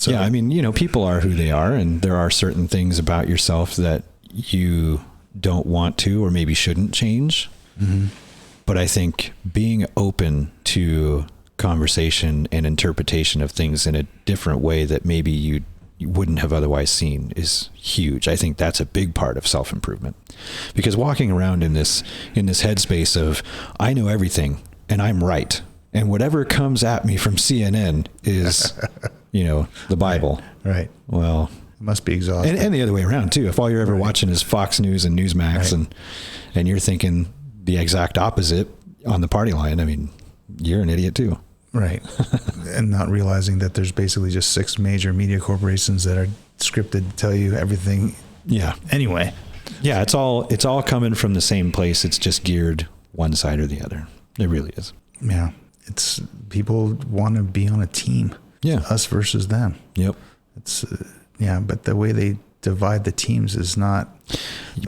Yeah, I mean, people are who they are, and there are certain things about yourself that you don't want to or maybe shouldn't change. Mm-hmm. But I think being open to conversation and interpretation of things in a different way that maybe you wouldn't have otherwise seen is huge. I think that's a big part of self-improvement, because walking around in this headspace of I know everything and I'm right, and whatever comes at me from CNN is, the Bible. Right. Well, it must be exhausting. And the other way around too. If all you're ever watching is Fox News and Newsmax, and you're thinking the exact opposite on the party line, I mean, you're an idiot too. Right. And not realizing that there's basically just 6 major media corporations that are scripted to tell you everything. Yeah. Anyway. Yeah, it's all coming from the same place. It's just geared one side or the other. It really is. Yeah. It's people want to be on a team. Yeah. Us versus them. Yep. It's but the way they divide the teams is not.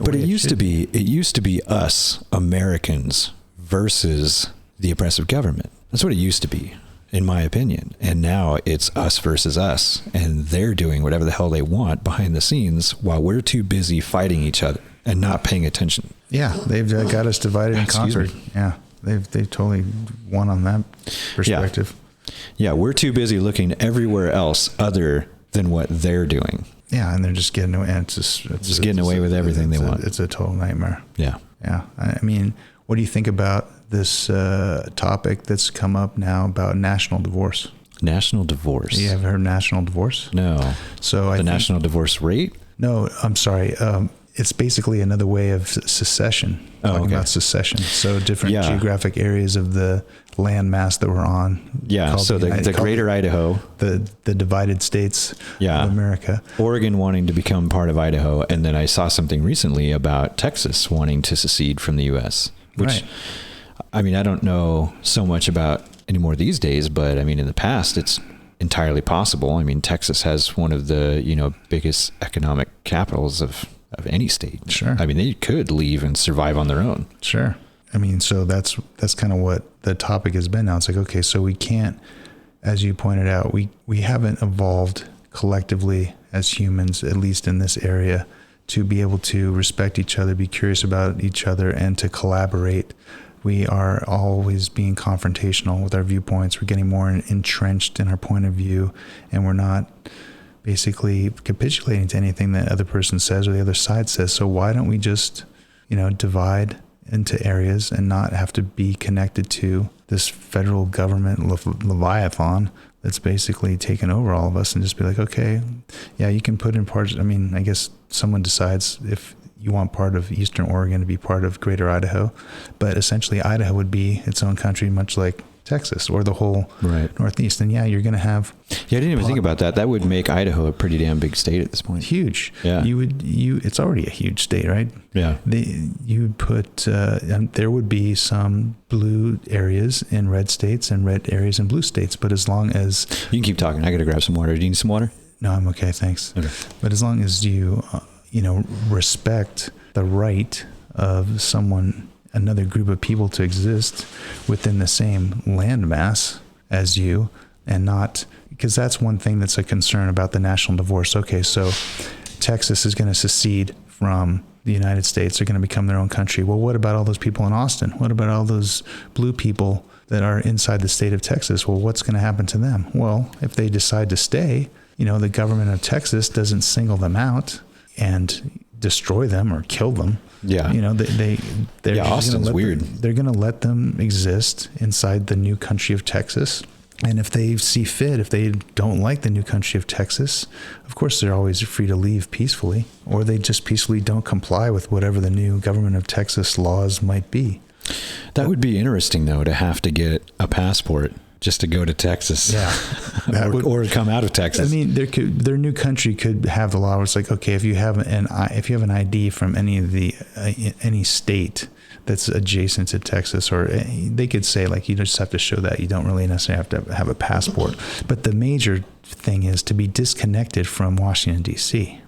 But it used to be us Americans versus the oppressive government. That's what it used to be, in my opinion. And now it's us versus us, and they're doing whatever the hell they want behind the scenes while we're too busy fighting each other and not paying attention. Yeah, they've got us divided and conquered. Yeah, they've totally won on that perspective. Yeah, we're too busy looking everywhere else other than what they're doing. Yeah, and they're just getting away. And it's getting away with everything they want. It's a total nightmare. Yeah. Yeah. I mean, what do you think about this topic that's come up now about national divorce? National divorce? You ever heard of national divorce? No. So the national divorce rate? No, I'm sorry. It's basically another way of secession. Talking about secession. So different geographic areas of the land mass that we're on. Yeah. So the greater Idaho. The divided states of America. Oregon wanting to become part of Idaho. And then I saw something recently about Texas wanting to secede from the U.S., which, I mean, I don't know so much about anymore these days, but I mean, in the past, it's entirely possible. I mean, Texas has one of the, biggest economic capitals of any state. Sure. I mean, they could leave and survive on their own. Sure. I mean, so that's kind of what the topic has been now. It's like, okay, so we can't, as you pointed out, we haven't evolved collectively as humans, at least in this area, to be able to respect each other, be curious about each other, and to collaborate. We are always being confrontational with our viewpoints. We're getting more entrenched in our point of view, and we're not basically capitulating to anything that other person says or the other side says. So why don't we just, divide into areas and not have to be connected to this federal government leviathan that's basically taken over all of us, and just be like, okay, yeah, you can put in parts. I mean, I guess someone decides if you want part of Eastern Oregon to be part of Greater Idaho, but essentially Idaho would be its own country, much like Texas or the whole Northeast. And you're going to have. Yeah, I didn't even think about that. That would make Idaho a pretty damn big state at this point. Huge. Yeah. It's already a huge state, right? Yeah. You would put, there would be some blue areas in red states and red areas in blue states, but as long as. You can keep talking. I got to grab some water. Do you need some water? No, I'm okay. Thanks. Okay. But as long as you, respect the right of another group of people to exist within the same landmass as you, and not, because that's one thing that's a concern about the national divorce. Okay, so Texas is going to secede from the United States. They're going to become their own country. Well, what about all those people in Austin? What about all those blue people that are inside the state of Texas? Well, what's going to happen to them? Well, if they decide to stay, the government of Texas doesn't single them out and destroy them or kill them. Yeah. They're Austin's weird. They're going to let them exist inside the new country of Texas. And if they see fit, if they don't like the new country of Texas, of course, they're always free to leave peacefully, or they just peacefully don't comply with whatever the new government of Texas laws might be. That would be interesting, though, to have to get a passport just to go to Texas. Yeah. or come out of Texas. I mean, their new country could have the law where it's like, okay, if you have an ID from any state that's adjacent to Texas, or they could say, like, you just have to show that. You don't really necessarily have to have a passport. But the major thing is to be disconnected from Washington, D.C.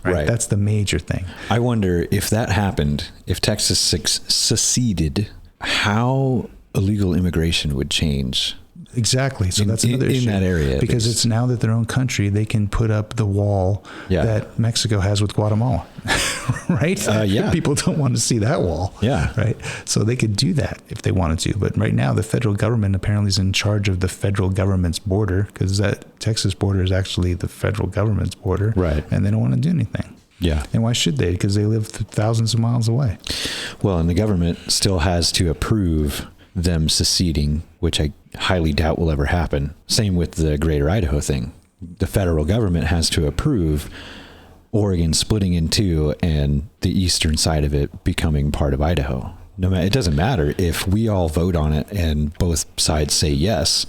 Right? That's the major thing. I wonder if that happened, if Texas seceded, how illegal immigration would change Exactly. So that's another issue. In that area. Because it's now that their own country, they can put up the wall that Mexico has with Guatemala, right? People don't want to see that wall. Yeah. Right. So they could do that if they wanted to. But right now, the federal government apparently is in charge of the federal government's border, because that Texas border is actually the federal government's border. Right. And they don't want to do anything. Yeah. And why should they? Because they live thousands of miles away. Well, and the government still has to approve them seceding, which I highly doubt will ever happen. Same with the Greater Idaho thing. The federal government has to approve Oregon splitting in two and the eastern side of it becoming part of Idaho. It doesn't matter if we all vote on it and both sides say yes.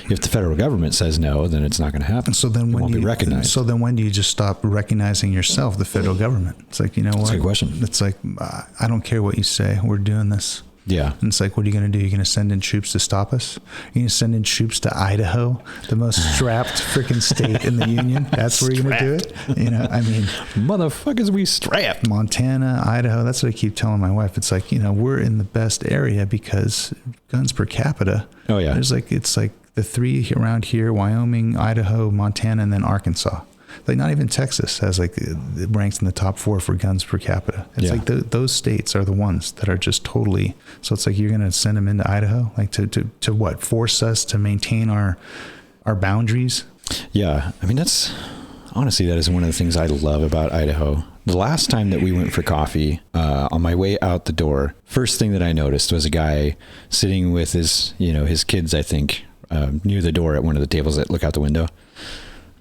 If the federal government says no, then it's not going to happen. So then it won't be recognized. So then when do you just stop recognizing yourself, the federal government? It's like, you know what? That's a good question. It's like, I don't care what you say. We're doing this. Yeah. And it's like, what are you going to do? You're going to send in troops to stop us? You're going to send in troops to Idaho, the most strapped freaking state in the union? That's where you're going to do it? You know, I mean, motherfuckers, we strapped. Montana, Idaho. That's what I keep telling my wife. It's like, you know, we're in the best area because guns per capita. Oh, yeah. It's like the three around here: Wyoming, Idaho, Montana, and then Arkansas. Like not even Texas has it ranks in the top 4 for guns per capita. It's like those states are the ones that are just totally. So it's like you're going to send them into Idaho, like to what? Force us to maintain our boundaries. Yeah, I mean that is one of the things I love about Idaho. The last time that we went for coffee, on my way out the door, first thing that I noticed was a guy sitting with his kids, I think, near the door at one of the tables that look out the window.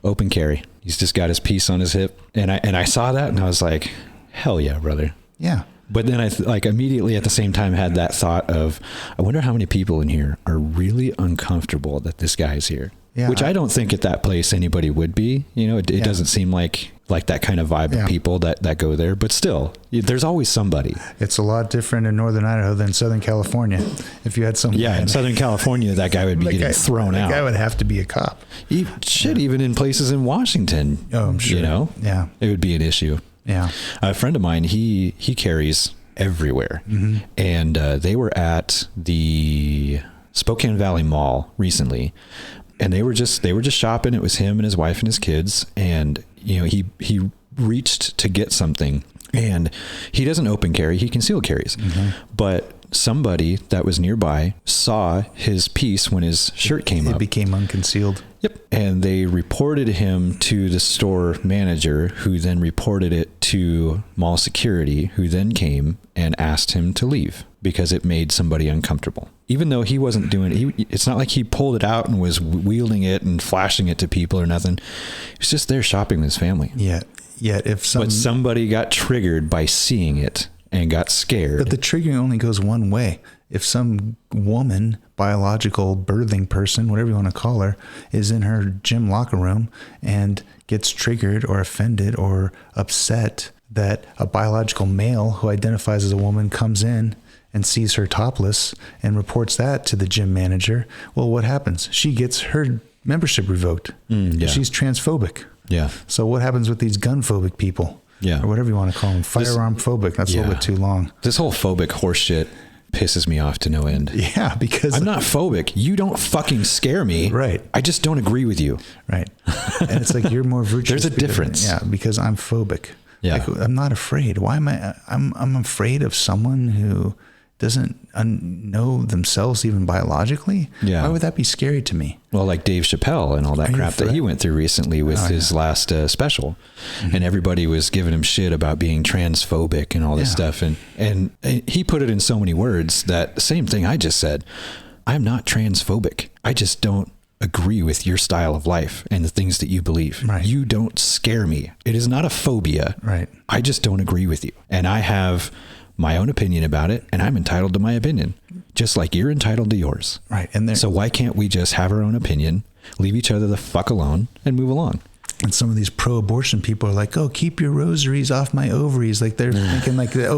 Open carry. He's just got his piece on his hip. And I saw that and I was like, hell yeah, brother. Yeah. But then I immediately at the same time had that thought of, I wonder how many people in here are really uncomfortable that this guy's here. Yeah. Which I don't think at that place anybody would be. You know, it doesn't seem like that kind of vibe of people that go there. But still, there's always somebody. It's a lot different in Northern Idaho than Southern California. If you had some... Yeah, in Southern California, that guy would be getting thrown out. That guy would have to be a cop. Even in places in Washington. Oh, I'm sure. You know? Yeah. It would be an issue. Yeah. A friend of mine, he carries everywhere. Mm-hmm. And they were at the Spokane Valley Mall recently. And they were just shopping. It was him and his wife and his kids. And, you know, he reached to get something, and he doesn't open carry. He conceal carries. Mm-hmm. But somebody that was nearby saw his piece when his shirt came up. It became unconcealed. Yep. And they reported him to the store manager, who then reported it to mall security, who then came and asked him to leave because it made somebody uncomfortable. Even though he wasn't doing it, it's not like he pulled it out and was wielding it and flashing it to people or nothing. He was just there shopping with his family. Yeah. But somebody got triggered by seeing it and got scared. But the triggering only goes one way. If some woman, biological birthing person, whatever you want to call her, is in her gym locker room and gets triggered or offended or upset that a biological male who identifies as a woman comes in and sees her topless and reports that to the gym manager, well, what happens? She gets her membership revoked. She's transphobic. Yeah. So what happens with these gun phobic people? Yeah. Or whatever you want to call them. Firearm phobic. That's a little bit too long. This whole phobic horse shit pisses me off to no end. Yeah, because I'm not phobic. You don't fucking scare me. Right. I just don't agree with you. Right. And it's like, you're more virtuous. There's a difference. Yeah, because I'm phobic. Yeah. Like, I'm not afraid. Why am I? I'm afraid of someone who doesn't know themselves even biologically. Yeah. Why would that be scary to me? Well, like Dave Chappelle and all that crap that he went through recently with his last special, and everybody was giving him shit about being transphobic and all this stuff. And he put it in so many words that the same thing I just said. I'm not transphobic. I just don't agree with your style of life and the things that you believe. Right. You don't scare me. It is not a phobia. Right. I just don't agree with you. And I have my own opinion about it, and I'm entitled to my opinion, just like you're entitled to yours. Right. And so why can't we just have our own opinion, leave each other the fuck alone, and move along? And some of these pro-abortion people are like, "Oh, keep your rosaries off my ovaries." Like they're thinking, like, the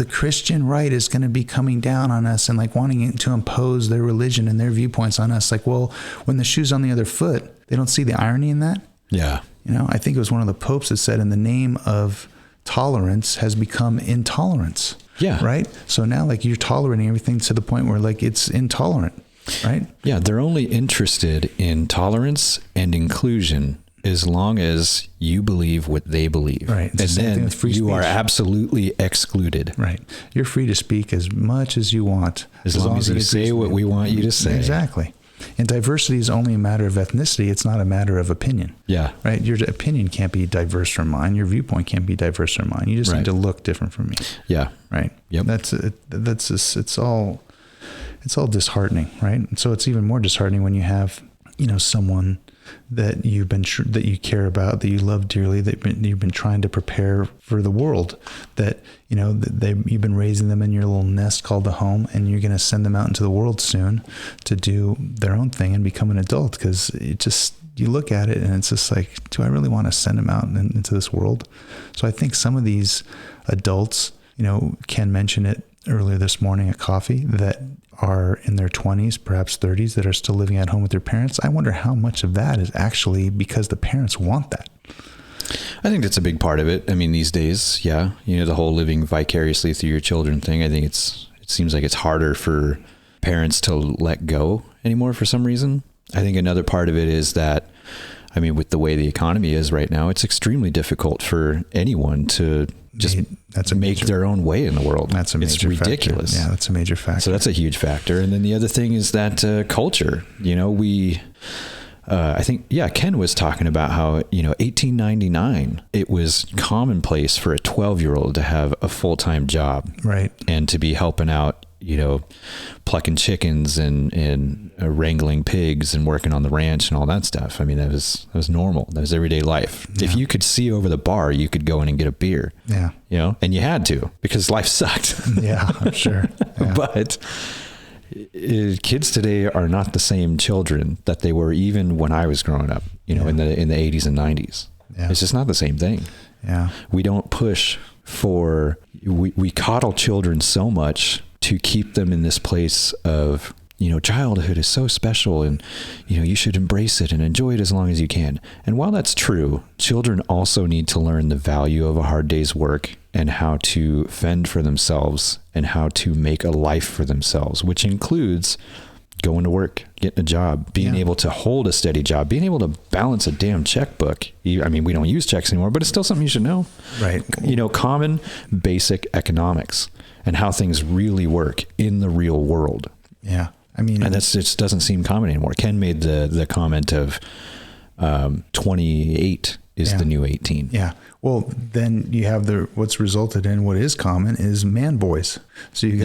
Christian right is going to be coming down on us and like wanting to impose their religion and their viewpoints on us. Like, well, when the shoe's on the other foot, they don't see the irony in that. Yeah. You know, I think it was one of the popes that said, "In the name of tolerance has become intolerance." Yeah. Right. So now, like, you're tolerating everything to the point where like it's intolerant. right? Yeah, they're only interested in tolerance and inclusion as long as you believe what they believe. Right. And then you are absolutely excluded. Right. You're free to speak as much as you want. As long as you say what we want you to say. Exactly. And diversity is only a matter of ethnicity. It's not a matter of opinion. Yeah. Right. Your opinion can't be diverse from mine. Your viewpoint can't be diverse from mine. You just need to look different from me. Yeah. Right. Yep. That's just, it's all disheartening. Right. And so it's even more disheartening when you have, someone that that you care about, that you love dearly, that you've been trying to prepare for the world, that, you've been raising them in your little nest called the home, and you're going to send them out into the world soon to do their own thing and become an adult. Because you look at it and it's just like, do I really want to send them out into this world? So I think some of these adults, Ken mentioned it earlier this morning at coffee, that are in their 20s, perhaps 30s, that are still living at home with their parents. I wonder how much of that is actually because the parents want that. I think that's a big part of it. I mean, these days, yeah, the whole living vicariously through your children thing. I think it seems like it's harder for parents to let go anymore for some reason. I think another part of it is that, with the way the economy is right now, it's extremely difficult for anyone to just make their own way in the world. That's a major It's ridiculous. Factor. Yeah, that's a major factor. So that's a huge factor. And then the other thing is that culture. I think, Ken was talking about how, 1899, it was commonplace for a 12-year-old to have a full-time job. Right. And to be helping out, plucking chickens and wrangling pigs and working on the ranch and all that stuff. That was normal. That was everyday life. Yeah. If you could see over the bar, you could go in and get a beer. Yeah. And you had to, because life sucked. Yeah, I'm sure. Yeah. But kids today are not the same children that they were even when I was growing up, in the 80s and 90s. Yeah. It's just not the same thing. Yeah. We don't push for, we coddle children so much to keep them in this place of, childhood is so special and, you should embrace it and enjoy it as long as you can. And while that's true, children also need to learn the value of a hard day's work and how to fend for themselves and how to make a life for themselves, which includes going to work, getting a job, being able to hold a steady job, being able to balance a damn checkbook. We don't use checks anymore, but it's still something you should know. Right. Common basic economics and how things really work in the real world. Yeah. And it just doesn't seem common anymore. Ken made the comment of 28 is the new 18. Yeah. Well, then you have what's resulted in what is common is man boys. So you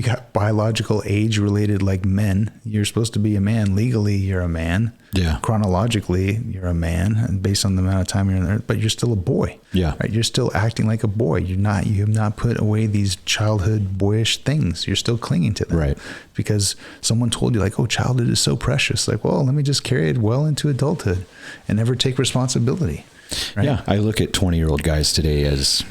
got biological age related, like men. You're supposed to be a man. Legally, you're a man. Yeah. Chronologically, you're a man, and based on the amount of time you're in there, but you're still a boy. Yeah. Right. You're still acting like a boy. You have not put away these childhood boyish things. You're still clinging to them. Right. Because someone told you, like, oh, childhood is so precious. Like, well, let me just carry it well into adulthood and never take responsibility. Right? Yeah. I look at 20-year-old guys today as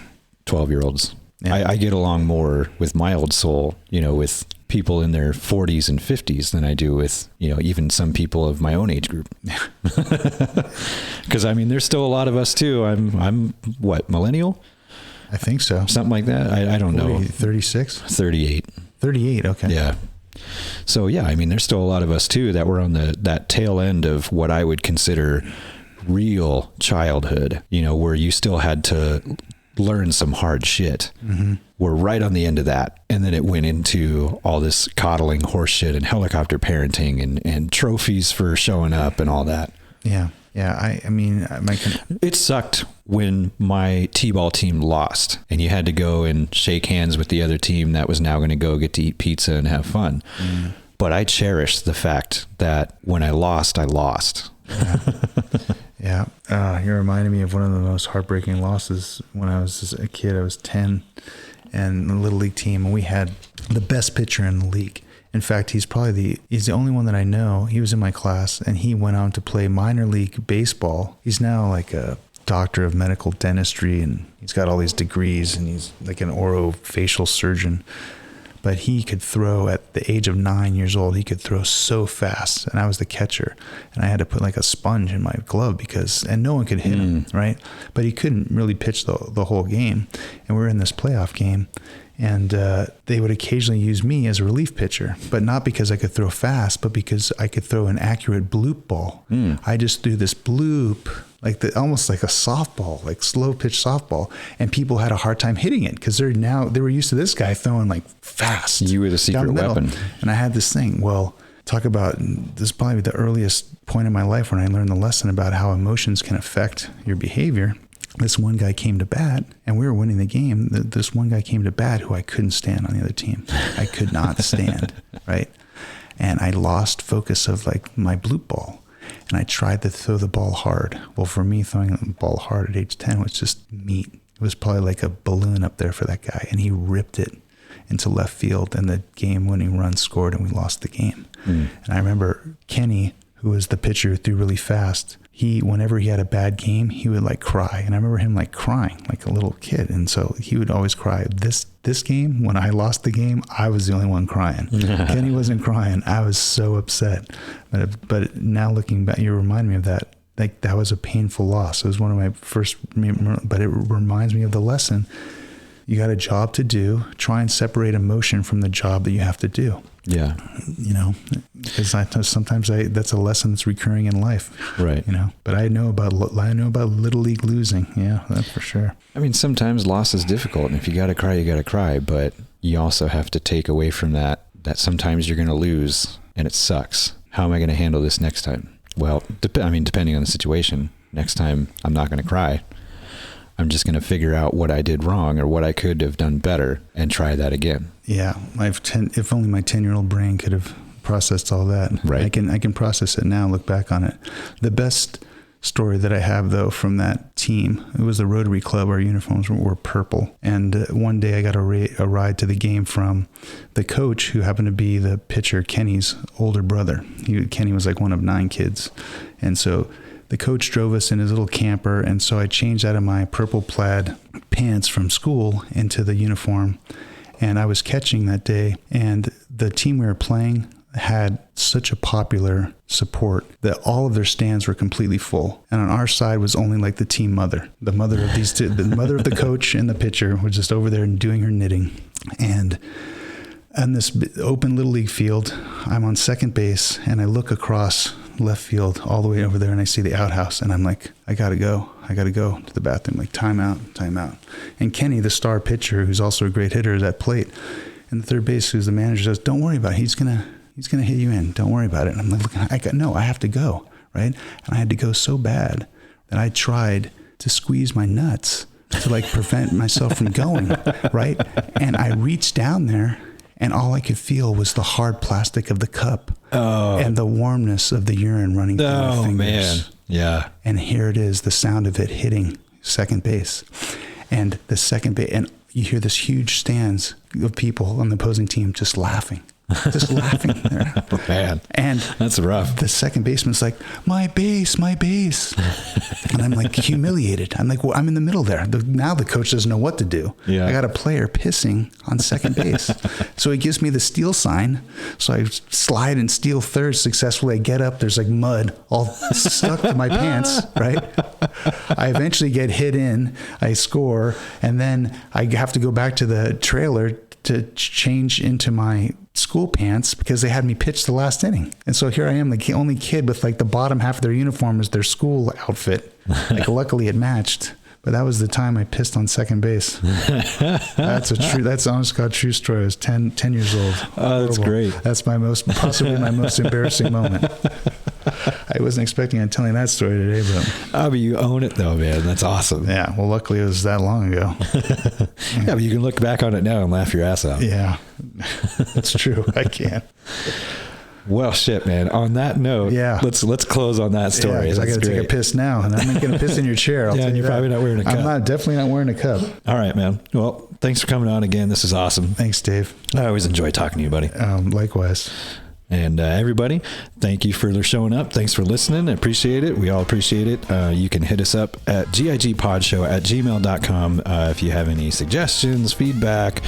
12-year-olds. Yeah. I get along more with my old soul, with people in their 40s and 50s than I do with, even some people of my own age group. Because there's still a lot of us too. I'm what, millennial? I think so. Something like that. I don't know. 36? 38. 38. Okay. Yeah. So yeah, there's still a lot of us too that were on that tail end of what I would consider real childhood, where you still had to learn some hard shit. Mm-hmm. We're right on the end of that. And then it went into all this coddling horse shit and helicopter parenting and trophies for showing up and all that. Yeah. Yeah. It sucked when my T-ball team lost and you had to go and shake hands with the other team that was now going to go get to eat pizza and have fun. Mm. But I cherish the fact that when I lost, I lost. Yeah. Yeah. You reminded me of one of the most heartbreaking losses when I was a kid. I was 10 and the Little League team, and we had the best pitcher in the league. In fact, he's the only one that I know. He was in my class and he went on to play minor league baseball. He's now like a doctor of medical dentistry and he's got all these degrees and he's like an orofacial surgeon. But he could throw at the age of 9 years old. He could throw so fast, and I was the catcher, and I had to put like a sponge in my glove and no one could hit him, right? But he couldn't really pitch the whole game, and we were in this playoff game, And they would occasionally use me as a relief pitcher, but not because I could throw fast, but because I could throw an accurate bloop ball. I just threw this bloop, almost like a softball, like slow pitch softball, and people had a hard time hitting it because they were used to this guy throwing like fast. You were the secret weapon. And I had this thing. Well, talk about, this is probably the earliest point in my life when I learned the lesson about how emotions can affect your behavior. This one guy came to bat, and we were winning the game. This one guy came to bat who I couldn't stand on the other team. I could not stand, right? And I lost focus of like my bloop ball, and I tried to throw the ball hard. Well, for me, throwing the ball hard at age 10 was just meat. It was probably like a balloon up there for that guy, and he ripped it into left field, and the game-winning run scored, and we lost the game. And I remember Kenny, who was the pitcher who threw really fast, whenever he had a bad game, he would like cry. And I remember him like crying like a little kid. And so he would always cry. This game, when I lost the game, I was the only one crying. Kenny wasn't crying. I was so upset. But now looking back, you remind me of that. Like that was a painful loss. It was one of my first, but it reminds me of the lesson. You got a job to do. Try and separate emotion from the job that you have to do. Yeah. Because sometimes that's a lesson that's recurring in life. Right. But I know about Little League losing. Yeah, that's for sure. I mean, sometimes loss is difficult, and if you got to cry, you got to cry. But you also have to take away from that sometimes you're going to lose, and it sucks. How am I going to handle this next time? Well, depending on the situation, next time I'm not going to cry. I'm just going to figure out what I did wrong or what I could have done better and try that again. Yeah. If only my 10-year-old brain could have processed all that. Right. I can process it now, look back on it. The best story that I have, though, from that team, it was the Rotary Club. Our uniforms were purple. And one day I got a ride to the game from the coach, who happened to be the pitcher, Kenny's older brother. Kenny was like one of 9 kids. And so the coach drove us in his little camper, and so I changed out of my purple plaid pants from school into the uniform, and I was catching that day, and the team we were playing had such a popular support that all of their stands were completely full, and on our side was only like the team mother. The mother of these two, the mother of the coach and the pitcher, was just over there doing her knitting. And on this open Little League field, I'm on second base, and I look across left field all the way over there, and I see the outhouse, and I'm like, I gotta go to the bathroom, like time out. And Kenny, the star pitcher, who's also a great hitter, is at plate, and the third base, who's the manager, says, don't worry about it, he's gonna hit you in, don't worry about it. And I'm like, I have to go, right? And I had to go so bad that I tried to squeeze my nuts to like prevent myself from going, right? And I reached down there, and all I could feel was the hard plastic of the cup and the warmness of the urine running through my fingers. Man. Yeah. And here it is, the sound of it hitting second base. And the second base, and you hear this huge stands of people on the opposing team just laughing. There. Oh, man. And that's rough. The second baseman's like, my base. And I'm like humiliated. I'm like, well, I'm in the middle there. Now the coach doesn't know what to do. Yeah. I got a player pissing on second base. So he gives me the steal sign. So I slide and steal third successfully. I get up. There's like mud all stuck to my pants, right? I eventually get hit in. I score. And then I have to go back to the trailer to change into my school pants because they had me pitch the last inning. And so here I am, the only kid with like the bottom half of their uniform is their school outfit. Like luckily it matched. But that was the time I pissed on second base. That's honest God true story. I was 10 years old. Oh, that's great. That's possibly my most embarrassing moment. I wasn't expecting on telling that story today, but you own it though, man. That's awesome. Yeah. Well, luckily it was that long ago. Yeah, but you can look back on it now and laugh your ass out. Yeah, that's true. I can. Well, shit, man. On that note, yeah, let's close on that story. Yeah, I got to take a piss now, and I'm not going to piss in your chair. I'll and you're probably not wearing a cup. I'm definitely not wearing a cup. All right, man. Well, thanks for coming on again. This is awesome. Thanks, Dave. I always enjoy talking to you, buddy. Likewise. And everybody, thank you for showing up. Thanks for listening. I appreciate it. We all appreciate it. You can hit us up at gigpodshow@gmail.com if you have any suggestions, feedback,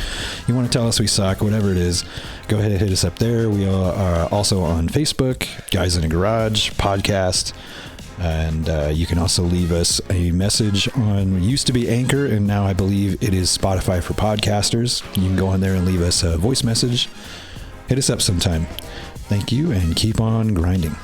you want to tell us we suck, whatever it is, go ahead and hit us up there. We are also on Facebook, Guys in a Garage podcast. And you can also leave us a message on, used to be Anchor, and now I believe it is Spotify for podcasters. You can go on there and leave us a voice message. Hit us up sometime. Thank you, and keep on grinding.